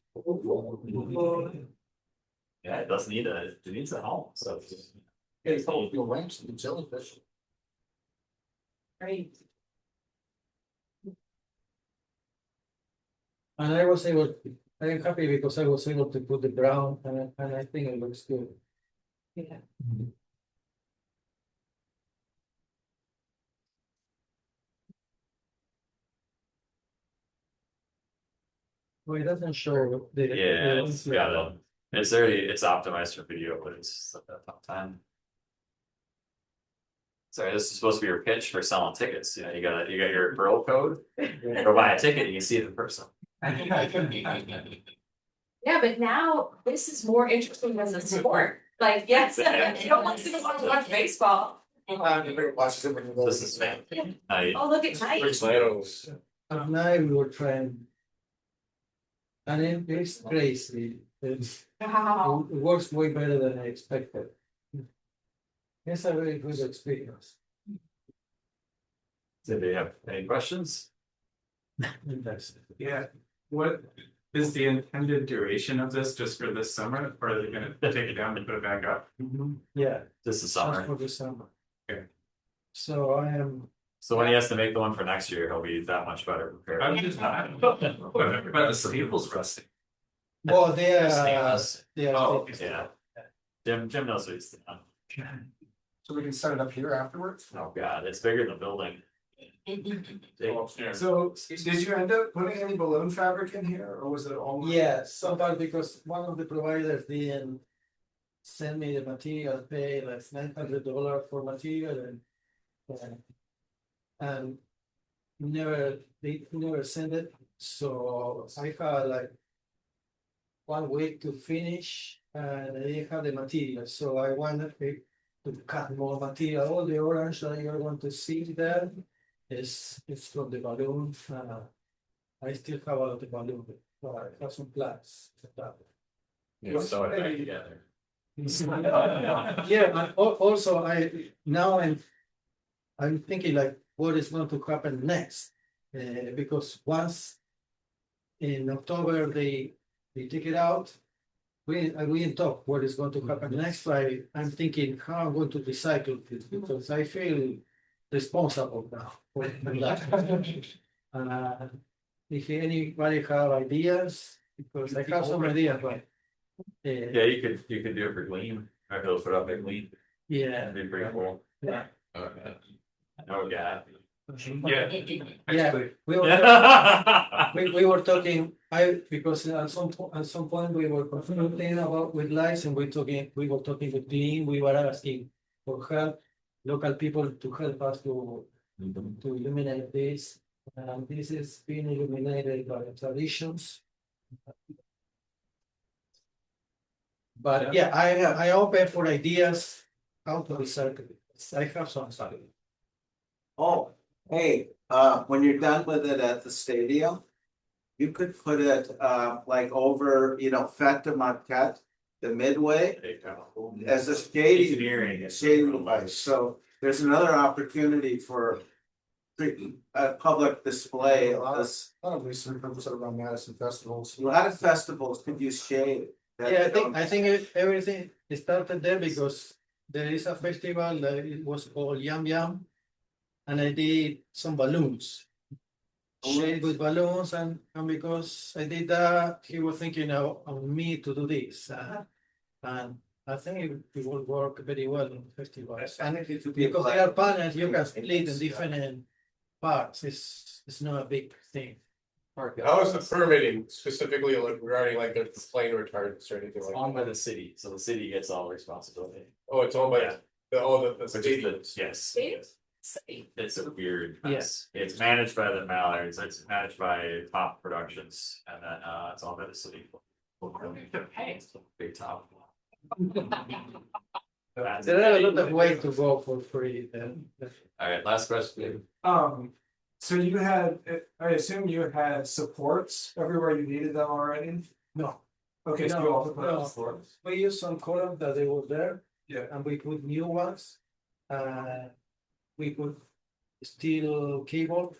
Yeah, it does need it needs a home, so. Yeah, it's all your ramps and jellyfish. Right. And I was able I'm happy because I was able to put the brown and I think it looks good. Yeah. Well, it doesn't show the. Yeah, it's got a, it's optimized for video, but it's just like a tough time. Sorry, this is supposed to be your pitch for selling tickets, you know, you got your referral code, go buy a ticket, you can see the person. Yeah, but now this is more interesting than the sport. Like, yes, you don't want to watch baseball. This is man. Oh, look at Mike. At night we were trying. And it's crazy. Wow. It works way better than I expected. It's a very good experience. Did they have any questions? Yeah, what is the intended duration of this just for this summer, or are they gonna take it down and put it back up? Yeah. This is Just summer, for the summer. Okay. So I am. so when he has to make the one for next year, he'll be that much better prepared. I'm just not, whatever about the stables rusting. Well, they are. Stainless. They are. Oh, Yeah. Jim knows what he's doing. So we can set it up here afterwards? Oh god, it's bigger than the building. So, did you end up putting any balloon fabric in here, or was it all? Yeah, sometimes because one of the providers didn't send me the material, pay like $900 for material and they never send it. So I had like 1 week to finish and I didn't have the material. So I wanted to cut more material. All the orange that you're going to see there is from the balloon. I still have all the balloon, but I have some plans. You sew it back together. Yeah, and also I'm thinking like what is going to happen next, because once in October they take it out, we didn't talk what is going to happen next. I'm thinking how I'm going to recycle this because I feel responsible now for that. If anybody have ideas, because I have some ideas, but. Yeah, you could do it for Gleam, or he'll put up a Gleam, Yeah. that'd be pretty cool. Yeah. Okay. Oh, yeah. Yeah. Yeah, Yeah. we were talking, because at some point we were confronting about with lights and we were talking with Glean, we were asking for help, local people to help us to illuminate this. And this is being illuminated by traditions. But yeah, I open for ideas how to recycle it. I have some stuff. Oh, hey, when you're done with it at the stadium, you could put it like over, Fête Marquette, the midway, as a shading device. So there's another opportunity for a public display of this. A lot of these repurpose around Madison festivals. A lot of festivals could use shade. Yeah, I think everything started there because there is a festival that it was called Yum Yum. And I did some balloons. Shade with balloons and because I did that, he was thinking of me to do this. And I think it will work very well in festivals. And because they are panels, you can split in different parts. It's not a big thing. How is the permitting specifically regarding like the plane retardants or anything It's like owned that? by the city, so the city gets all responsibility. Oh, it's owned by Yeah. the Which is stadium. yes, Stadiums? it's a weird Yeah. mess. It's managed by the Mallards, it's managed by Top Productions, and then it's owned by the city. Big Top. There are a lot of ways to go for free then. Alright, last question. So you had, I assume you had supports everywhere you needed them already? No. Okay, so you also put No. up supports. We used some columns that they were there. Yeah. And we put new ones. We put steel cable.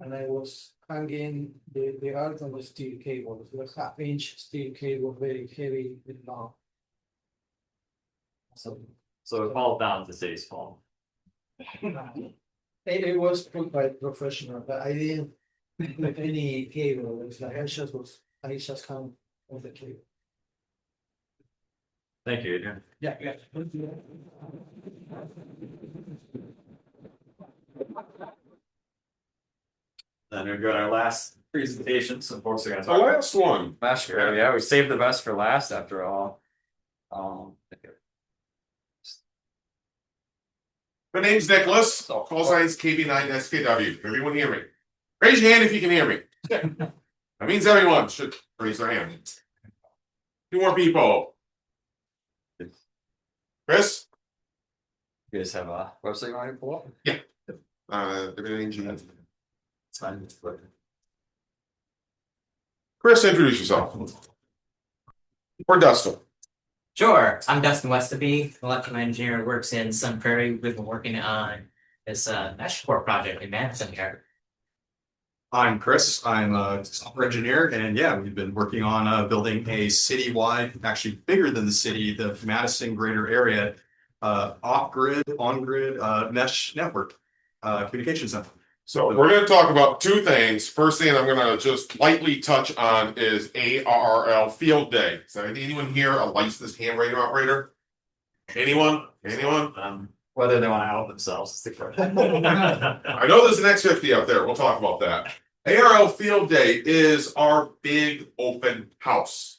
And I was hanging the art on the steel cable, the 1/2 inch steel cable, very heavy and long. So it falls down to the city's fault. It was put by professional, but I didn't put any cable, it's like I just was I just come with the cable. Thank you, Adrian. Yeah, yeah. Then we got our last presentation, some folks are gonna The talk. last one. MeshCore, yeah, we saved the best for last after all. My name's Nicholas, call signs KB9SKW. Everyone hear me? Raise your hand if you can hear me. That means everyone should raise their hand. Two more people. Chris? You guys have a website you want to pull up? Everything. It's fine. Chris, introduce yourself. Or Dustin. Sure, I'm Dustin Westerby, electrical engineer who works in Sun Prairie. We've been working on this MeshCore project in Madison here. I'm Chris, I'm a software engineer, and yeah, we've been working on building a citywide, actually bigger than the city, the Madison greater area, off-grid, on-grid mesh network communication center. So we're going to talk about two things. First thing I'm going to just lightly touch on is ARRL Field Day. So anyone here a licensed ham radio operator? Anyone? Whether they want to out themselves is the question. I know there's an X50 out there. We'll talk about that. ARL Field Day is our big open house.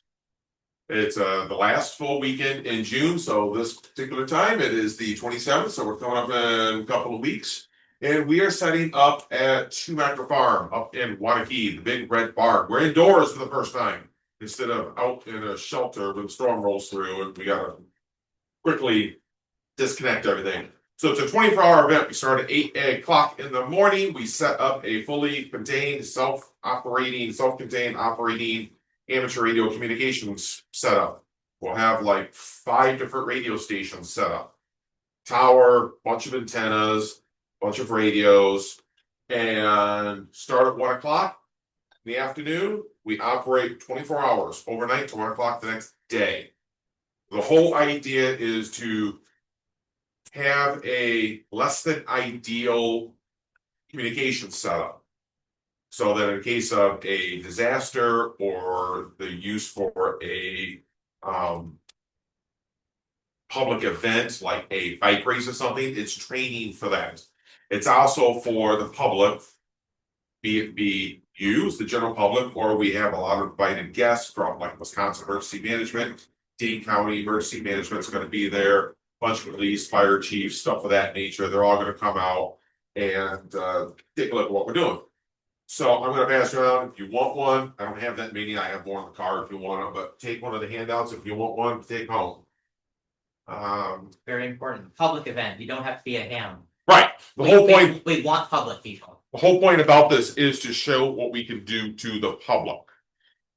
It's the last full weekend in June. So this particular time it is the 27th. So we're coming up in a couple of weeks. And we are setting up at Schumacher Farm up in Waunakee, the big red barn. We're indoors for the first time instead of out in a shelter when the storm rolls through and we gotta quickly disconnect everything. So it's a 24-hour event. We start at 8 o'clock in the morning. We set up a fully contained, self-contained operating amateur radio communications setup. We'll have like 5 different radio stations set up. Tower, bunch of antennas, bunch of radios, and start at 1 o'clock in the afternoon. We operate 24 hours overnight to 1 o'clock the next day. The whole idea is to have a less than ideal communication setup so that in case of a disaster or the use for a public event like a bike race or something, it's training for that. It's also for the public, be you, the general public, or we have a lot of invited guests from like Wisconsin Emergency Management, Dane County Emergency Management is going to be there, bunch of police, fire chiefs, stuff of that nature. They're all going to come out and take a look at what we're doing. So I'm going to pass around if you want one. I don't have that many. I have more in the car if you want them, but take one of the handouts if you want one. Take home. Very important, public event, you don't have to be a ham. Right. The whole point. We want public people. The whole point about this is to show what we can do to the public.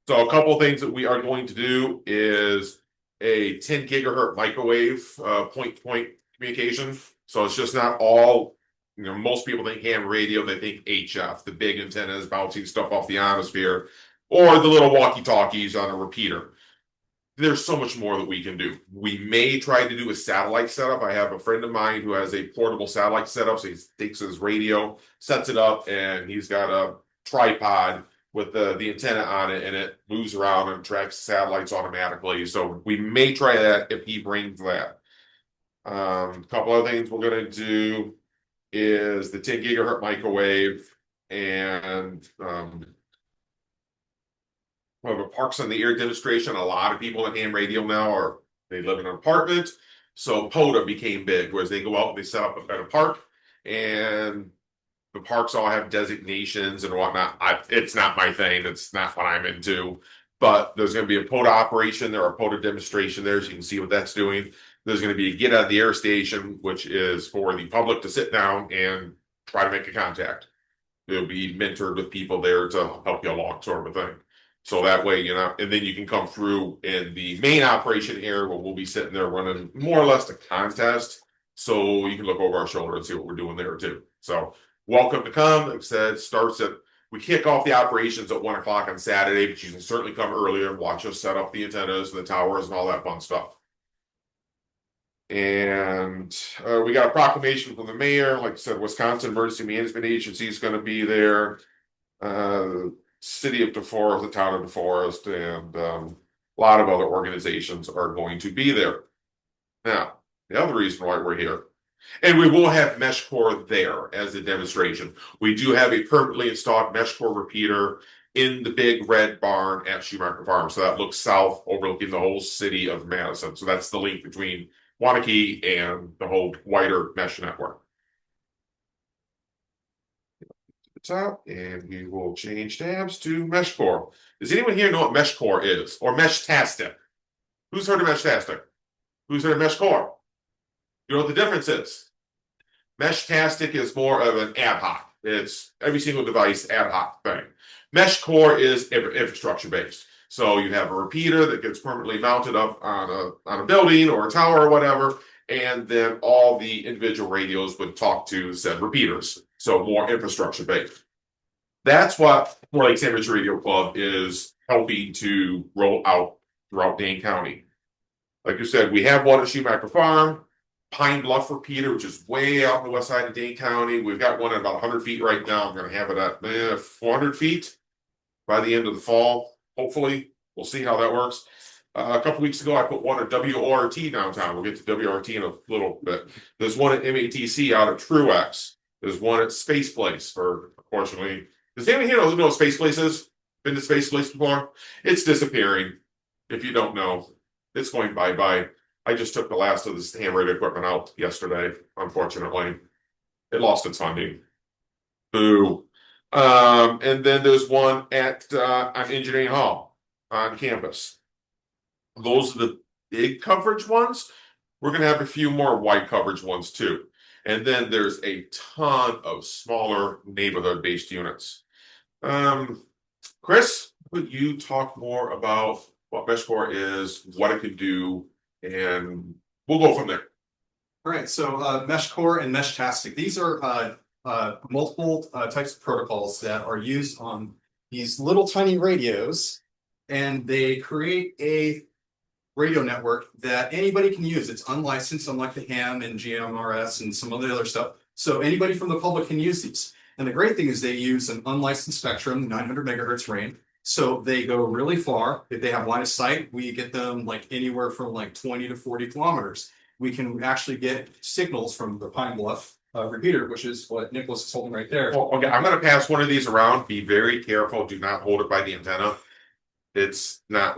So a couple of things that we are going to do is a 10 gigahertz microwave point-to-point communication. So it's just not all, most people think ham radio, they think HF, the big antennas bouncing stuff off the atmosphere, or the little walkie-talkies on a repeater. There's so much more that we can do. We may try to do a satellite setup. I have a friend of mine who has a portable satellite setup. So he takes his radio, sets it up, and he's got a tripod with the antenna on it, and it moves around and tracks satellites automatically. So we may try that if he brings that. A couple other things we're going to do is the 10 gigahertz microwave and a Parks on the Air demonstration. A lot of people in ham radio now they live in an apartment. So POTA became big, whereas they go out and they set up at a park, and the parks all have designations and whatnot. It's not my thing. It's not what I'm into. But there's going to be a POTA operation. There are POTA demonstration there, so you can see what that's doing. There's going to be a get out of the air station, which is for the public to sit down and try to make a contact. They'll be mentored with people there to help you along, sort of a thing. So that way, and then you can come through in the main operation area where we'll be sitting there running more or less a contest. So you can look over our shoulder and see what we're doing there too. So welcome to come. Like I said, we kick off the operations at 1 o'clock on Saturday, but you can certainly come earlier and watch us set up the antennas and the towers and all that fun stuff. And we got a proclamation from the mayor. Like I said, Wisconsin Emergency Management Agency is going to be there. city of DeForest, the town of DeForest, and a lot of other organizations are going to be there. Now, the other reason why we're here, and we will have MeshCore there as a demonstration. We do have a permanently installed MeshCore repeater in the big red barn at Schumacher Farm. So that looks south, overlooking the whole city of Madison. So that's the link between Waunakee and the whole wider mesh network. Top, and we will change tabs to MeshCore. Does anyone here know what MeshCore is, or Meshtastic? Who's heard of Meshtastic? Who's heard of MeshCore? You know what the difference is? Meshtastic is more of an ad hoc. It's every single device ad hoc thing. MeshCore is infrastructure based. So you have a repeater that gets permanently mounted up on a building or a tower or whatever, and then all the individual radios would talk to said repeaters. So more infrastructure based. That's what Lakes Amateur Radio Club is helping to roll out throughout Dane County. Like you said, we have one at Schumacher Farm, Pine Bluff repeater, which is way out on the west side of Dane County. We've got one at about 100 feet right now. I'm going to have it at 400 feet by the end of the fall. Hopefully, we'll see how that works. A couple weeks ago, I put one at WRT downtown. We'll get to WRT in a little bit. There's one at MATC out at Truex. There's one at Space Place, or unfortunately, does anyone here know what Space Place is? Been to Space Place before? It's disappearing. If you don't know, it's going bye-bye. I just took the last of this ham radio equipment out yesterday, unfortunately. It lost its funding. Boo. And then there's one at on Engineering Hall on campus. Those are the big coverage ones. We're going to have a few more wide coverage ones too. And then there's a ton of smaller neighborhood-based units. Chris, would you talk more about what MeshCore is, what it can do, and we'll go from there. All right, so MeshCore and Meshtastic, these are multiple types of protocols that are used on these little tiny radios, and they create a radio network that anybody can use. It's unlicensed, unlike the ham and GMRS and some of the other stuff. So anybody from the public can use these. And the great thing is they use an unlicensed spectrum, 900 megahertz range. So they go really far. If they have line of sight, we get them like anywhere from like 20 to 40 kilometers. We can actually get signals from the Pine Bluff repeater, which is what Nicholas is holding right there. Well, okay, I'm going to pass one of these around. Be very careful. Do not hold it by the antenna. It's not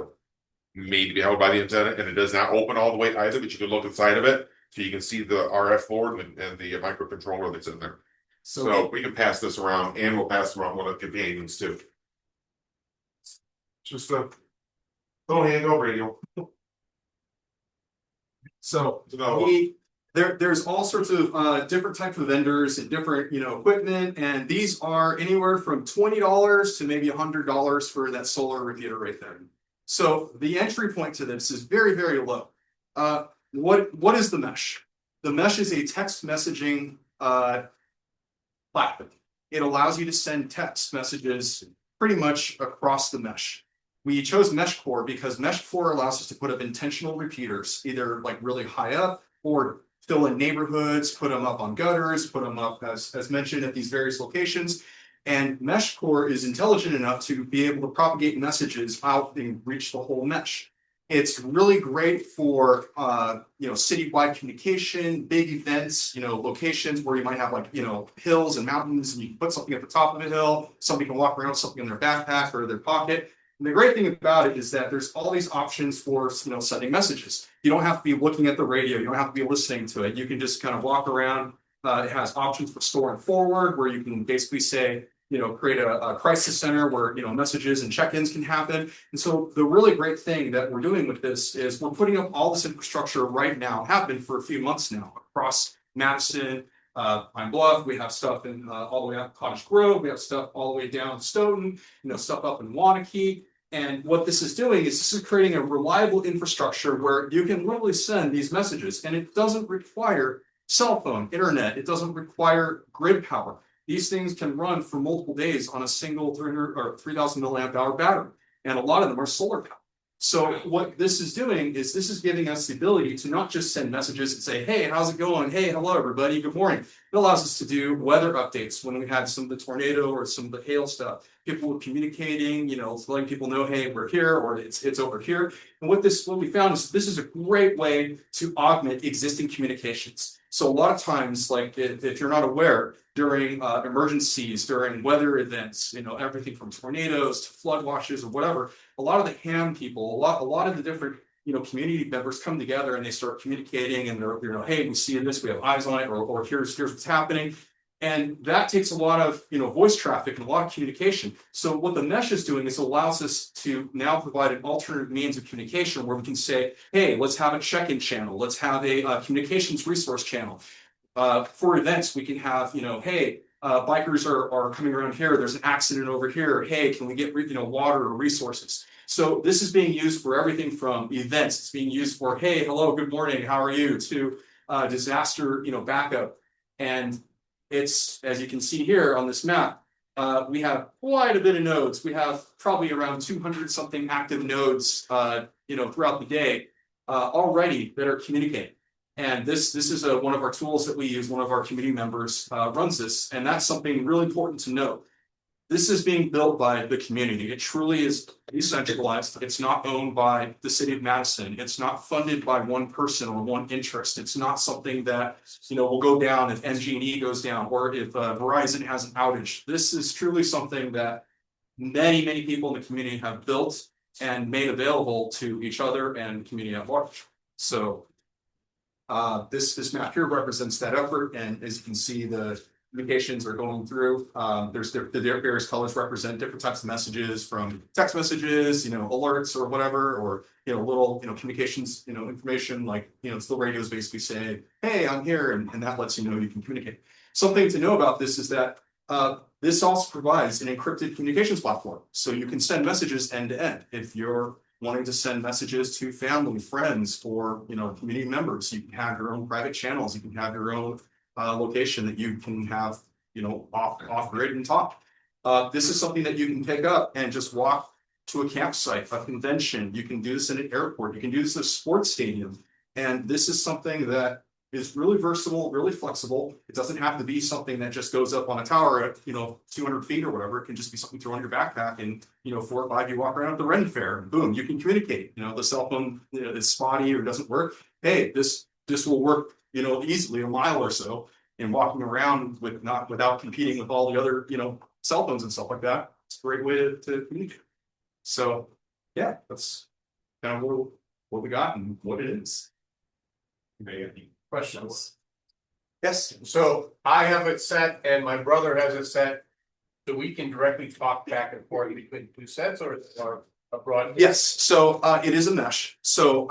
made to be held by the antenna, and it does not open all the way either, but you can look inside of it so you can see the RF board and the microcontroller that's in there. So we can pass this around, and we'll pass around one of the companions too. Just a little handheld radio. So there's all sorts of different types of vendors and different equipment, and these are anywhere from $20 to maybe $100 for that solar repeater right there. So the entry point to this is very, very low. What is the mesh? The mesh is a text messaging platform. It allows you to send text messages pretty much across the mesh. We chose MeshCore because MeshCore allows us to put up intentional repeaters, either like really high up or fill in neighborhoods, put them up on gutters, put them up as mentioned at these various locations. And MeshCore is intelligent enough to be able to propagate messages out and reach the whole mesh. It's really great for citywide communication, big events, locations where you might have like hills and mountains, and you can put something at the top of a hill. Somebody can walk around with something in their backpack or their pocket. And the great thing about it is that there's all these options for sending messages. You don't have to be looking at the radio. You don't have to be listening to it. You can just kind of walk around. It has options for store and forward, where you can basically say, create a crisis center where, messages and check-ins can happen. And so the really great thing that we're doing with this is we're putting up all this infrastructure right now, have been for a few months now, across Madison, Pine Bluff. We have stuff in all the way up Cottage Grove. We have stuff all the way down Stoughton, stuff up in Waunakee. And what this is doing is this is creating a reliable infrastructure where you can literally send these messages, and it doesn't require cell phone, internet. It doesn't require grid power. These things can run for multiple days on a single 300 or 3,000 milliamp hour battery. And a lot of them are solar powered. So what this is doing is this is giving us the ability to not just send messages and say, hey, how's it going? Hey, hello, everybody. Good morning. It allows us to do weather updates when we had some of the tornado or some of the hail stuff. People were communicating, letting people know, hey, we're here or it's over here. And what we found is this is a great way to augment existing communications. So a lot of times, like if you're not aware, during emergencies, during weather events, everything from tornadoes to flood watches or whatever, a lot of the ham people, a lot of the different community members come together and they start communicating and they're hey, we see this, we have eyes on it, or here's what's happening. And that takes a lot of voice traffic and a lot of communication. So what the mesh is doing is allows us to now provide an alternative means of communication where we can say, hey, let's have a check-in channel, let's have a communications resource channel. For events, we can have, hey, bikers are coming around here, there's an accident over here, hey, can we get water or resources? So this is being used for everything from events, it's being used for, hey, hello, good morning, how are you, to disaster backup. And it's, as you can see here on this map, we have quite a bit of nodes. We have probably around 200 something active nodes throughout the day already that are communicating. And this is one of our tools that we use. One of our community members runs this, and that's something really important to note. This is being built by the community. It truly is decentralized. It's not owned by the city of Madison. It's not funded by one person or one interest. It's not something that will go down if MG&E goes down or if Verizon has an outage. This is truly something that many people in the community have built and made available to each other and the community at large. So this map here represents that effort, and as you can see, the communications are going through. There's the various colors represent different types of messages, from text messages, alerts or whatever, or little communications, information like it's the radios basically saying, hey, I'm here, and that lets you know you can communicate. Something to know about this is that this also provides an encrypted communications platform, so you can send messages end to end. If you're wanting to send messages to family, friends, or community members, you can have your own private channels. You can have your own location that you can have off grid and talk. This is something that you can pick up and just walk to a campsite, a convention. You can do this in an airport. You can do this at a sports stadium. And this is something that is really versatile, really flexible. It doesn't have to be something that just goes up on a tower at 200 feet or whatever. It can just be something thrown in your backpack, and 4 or 5 you walk around at the Ren Fair, and boom, you can communicate. The cell phone is spotty or doesn't work. Hey, this will work easily a mile or so, and walking around without competing with all the other cell phones and stuff like that. It's a great way to communicate. So yeah, that's kind of what we got and what it is. Any questions? Yes, so I have it set and my brother has it set, so we can directly talk back and forth between two sets, or a broad? Yes, so it is a mesh. So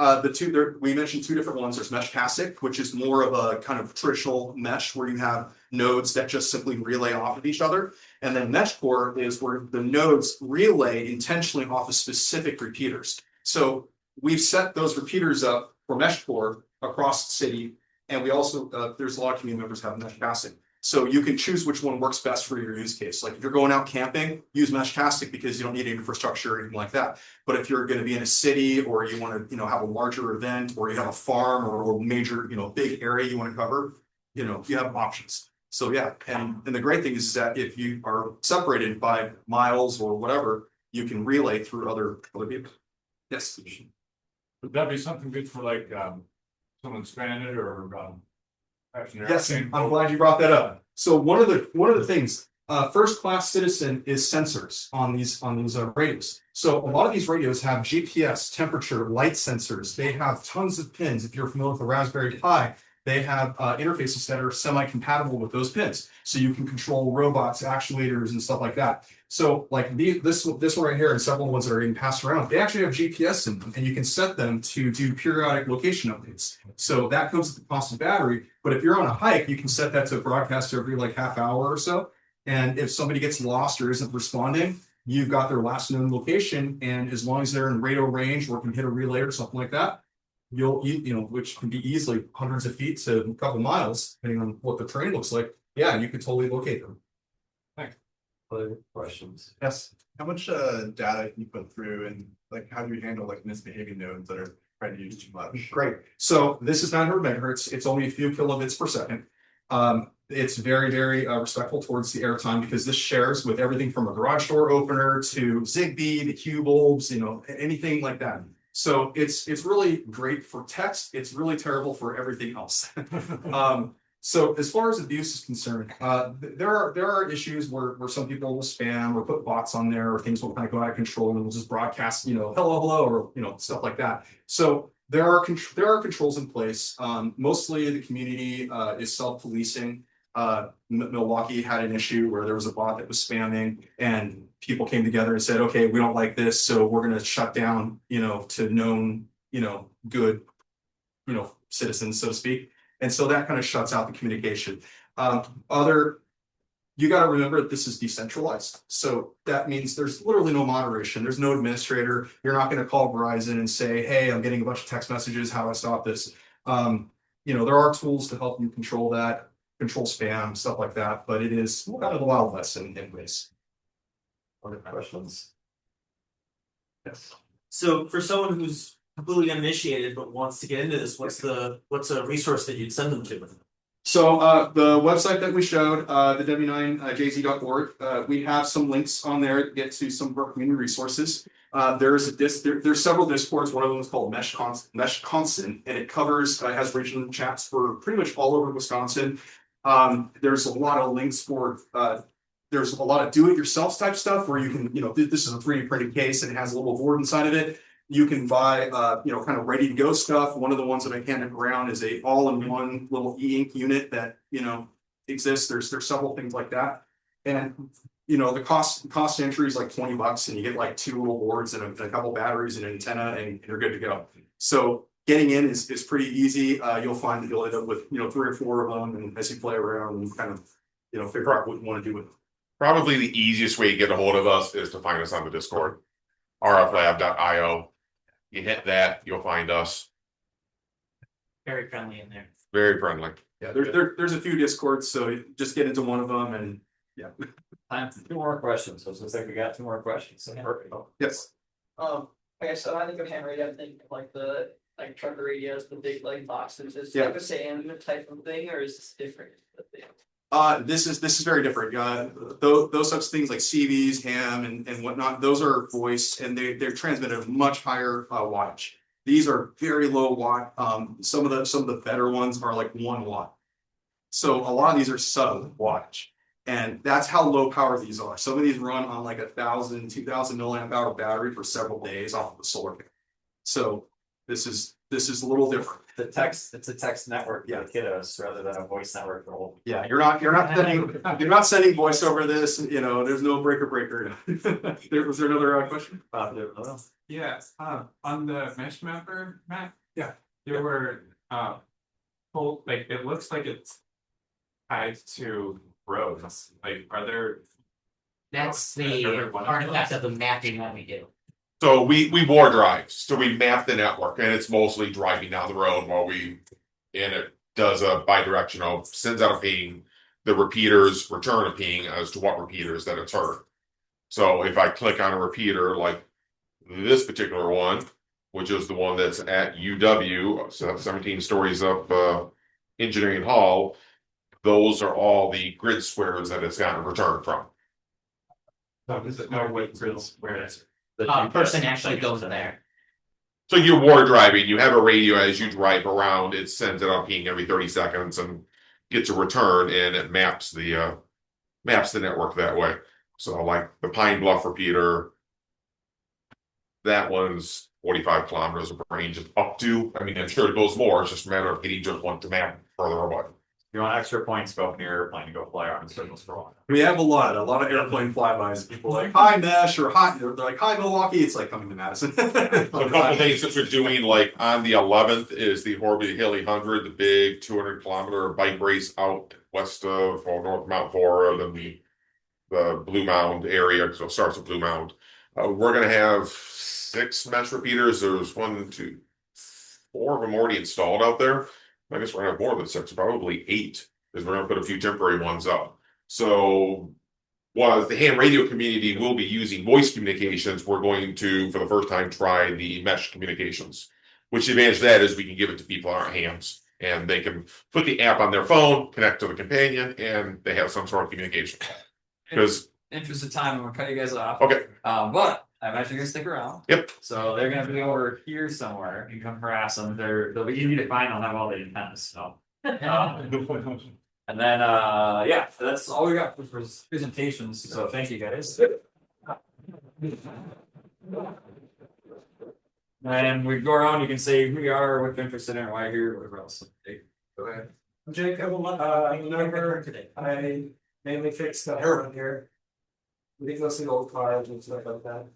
we mentioned 2 different ones. There's Meshtastic, which is more of a kind of traditional mesh where you have nodes that just simply relay off of each other. And then MeshCore is where the nodes relay intentionally off of specific repeaters. So we've set those repeaters up for MeshCore across the city. And we also, there's a lot of community members have Meshtastic. So you can choose which one works best for your use case. Like if you're going out camping, use Meshtastic because you don't need any infrastructure or anything like that. But if you're going to be in a city, or you want to, have a larger event, or you have a farm or a major, big area you want to cover, you have options. So yeah, and the great thing is that if you are separated by miles or whatever, you can relay through other people. Yes. Would that be something good for like someone stranded or yes, I'm glad you brought that up. So one of the things, first class citizen is sensors on these radios. So a lot of these radios have GPS, temperature, light sensors. They have tons of pins. If you're familiar with the Raspberry Pi, they have interfaces that are semi-compatible with those pins. So you can control robots, actuators, and stuff like that. So like this one right here and several ones that are being passed around, they actually have GPS in them, and you can set them to do periodic location updates. So that comes at the cost of battery. But if you're on a hike, you can set that to broadcast every like half hour or so. And if somebody gets lost or isn't responding, you've got their last known location. And as long as they're in radio range or can hit a relay or something like that, which can be easily hundreds of feet to a couple miles, depending on what the terrain looks like. Yeah, you could totally locate them. Thanks. Other questions? Yes. How much data can you put through and like how do you handle like misbehaving nodes that are trying to use too much? Great. So this is 900 megahertz. It's only a few kilobits per second. It's very, very respectful towards the airtime because this shares with everything from a garage door opener to Zigbee, the Q bulbs, you know, anything like that. So it's really great for text. It's really terrible for everything else. So as far as abuse is concerned, there are issues where some people will spam or put bots on there or things will kind of go out of control and will just broadcast, you know, hello, or you know, stuff like that. So there are controls in place. Mostly the community is self-policing. Milwaukee had an issue where there was a bot that was spamming and people came together and said, okay, we don't like this, so we're going to shut down, you know, to known, you know, good, you know, citizens, so to speak. And so that kind of shuts out the communication. You got to remember that this is decentralized. So that means there's literally no moderation. There's no administrator. You're not going to call Verizon and say, hey, I'm getting a bunch of text messages. How do I stop this? You know, there are tools to help you control that, control spam, stuff like that. But it is kind of the Wild West in ways. Other questions? Yes. So for someone who's completely uninitiated but wants to get into this, what's a resource that you'd send them to? So the website that we showed, the w9jz.org, we have some links on there to get to some of our community resources. There's several discords. One of them is called Meshconstant, and it covers has regional chats for pretty much all over Wisconsin. There's a lot of links for there's a lot of do-it-yourself type stuff where you can, you know, this is a 3D printed case and it has a little board inside of it. You can buy, you know, kind of ready to go stuff. One of the ones that I handed around is a all-in-one little e-ink unit that, you know, exists. There's several things like that. And, you know, the cost entry is like $20 and you get like 2 little boards and a couple batteries and an antenna and you're good to go. So getting in is pretty easy. You'll find that you'll end up with, you know, 3 or 4 of them. And as you play around and kind of, you know, figure out what you want to do with them. Probably the easiest way to get a hold of us is to find us on the Discord, rflab.io. You hit that, you'll find us. Very friendly in there. Very friendly. Yeah, there's a few Discords, so just get into one of them and yeah. Time for 2 more questions. So it looks like we got 2 more questions. So perfect. Yes. Okay, so I think of hand radio, I think of like the trucker radios, the big like boxes. Is Yeah. like the same type of thing, or is this different? This is very different. Those such things like CVs, ham, and whatnot. Those are voice, and they're transmitted at a much higher wattage. These are very low watt. Some of the better ones are like 1 watt. So a lot of these are sub wattage, and that's how low power these are. Some of these run on like 1,000, 2,000 milliamp hour battery for several days off of the solar panel. So this is a little different. It's a text network for the kiddos rather than a voice network for old. Yeah, you're not sending voice over this. You know, there's no breaker. Was there another question? Yeah, on the mesh mapper map. Yeah. There were like it looks like it's tied to roads. Like, are there? That's the artifact of the mapping that we do. So we war drive, so we map the network, and it's mostly driving down the road and it does a bidirectional, sends out a ping, the repeaters return a ping as to what repeaters that it's heard. So if I click on a repeater like this particular one, which is the one that's at UW, so 17 stories up Engineering Hall, those are all the grid squares that it's gotten a return from. So does it know what grid square it is? Person actually goes there. So you're war driving, you have a radio as you drive around, it sends it out ping every 30 seconds and gets a return, and it maps the network that way. So like the Pine Bluff repeater, that one's 45 kilometers of range up to, I mean, I'm sure it goes more, it's just a matter of getting just one to map further away. You want extra points, go up in your airplane to go fly around circles for a while. We have a lot of airplane flybys. People like hi Mesh or hi, they're like hi Milwaukee. It's like coming to Madison. So a couple things that we're doing, like on the 11th is the Horby Hilly 100, the big 200-kilometer bike race out west of North Mount Fora, then the Blue Mound area, so it starts with Blue Mound. We're gonna have 6 mesh repeaters. There's 1, 2, 4 of them already installed out there. I guess we're gonna have more than 6, probably 8, because we're gonna put a few temporary ones up. So was the ham radio community will be using voice communications. We're going to, for the first time, try the mesh communications. Which the advantage of that is we can give it to people on our hams. And they can put the app on their phone, connect to the companion, and they have some sort of communication. Because Interest of time, I'm gonna cut you guys off. Okay. But I'm actually gonna stick around. Yep. So they're gonna be over here somewhere. You come harass them. They'll be easy to find. I'll have all the antennas. So. And then yeah, that's all we got for presentations. So thank you guys. And we go around. You can say who you are, what you're interested in, why you're here, whatever else. Go ahead. Jacob, I mainly fix the airline here. Ridiculously old cars and stuff like that.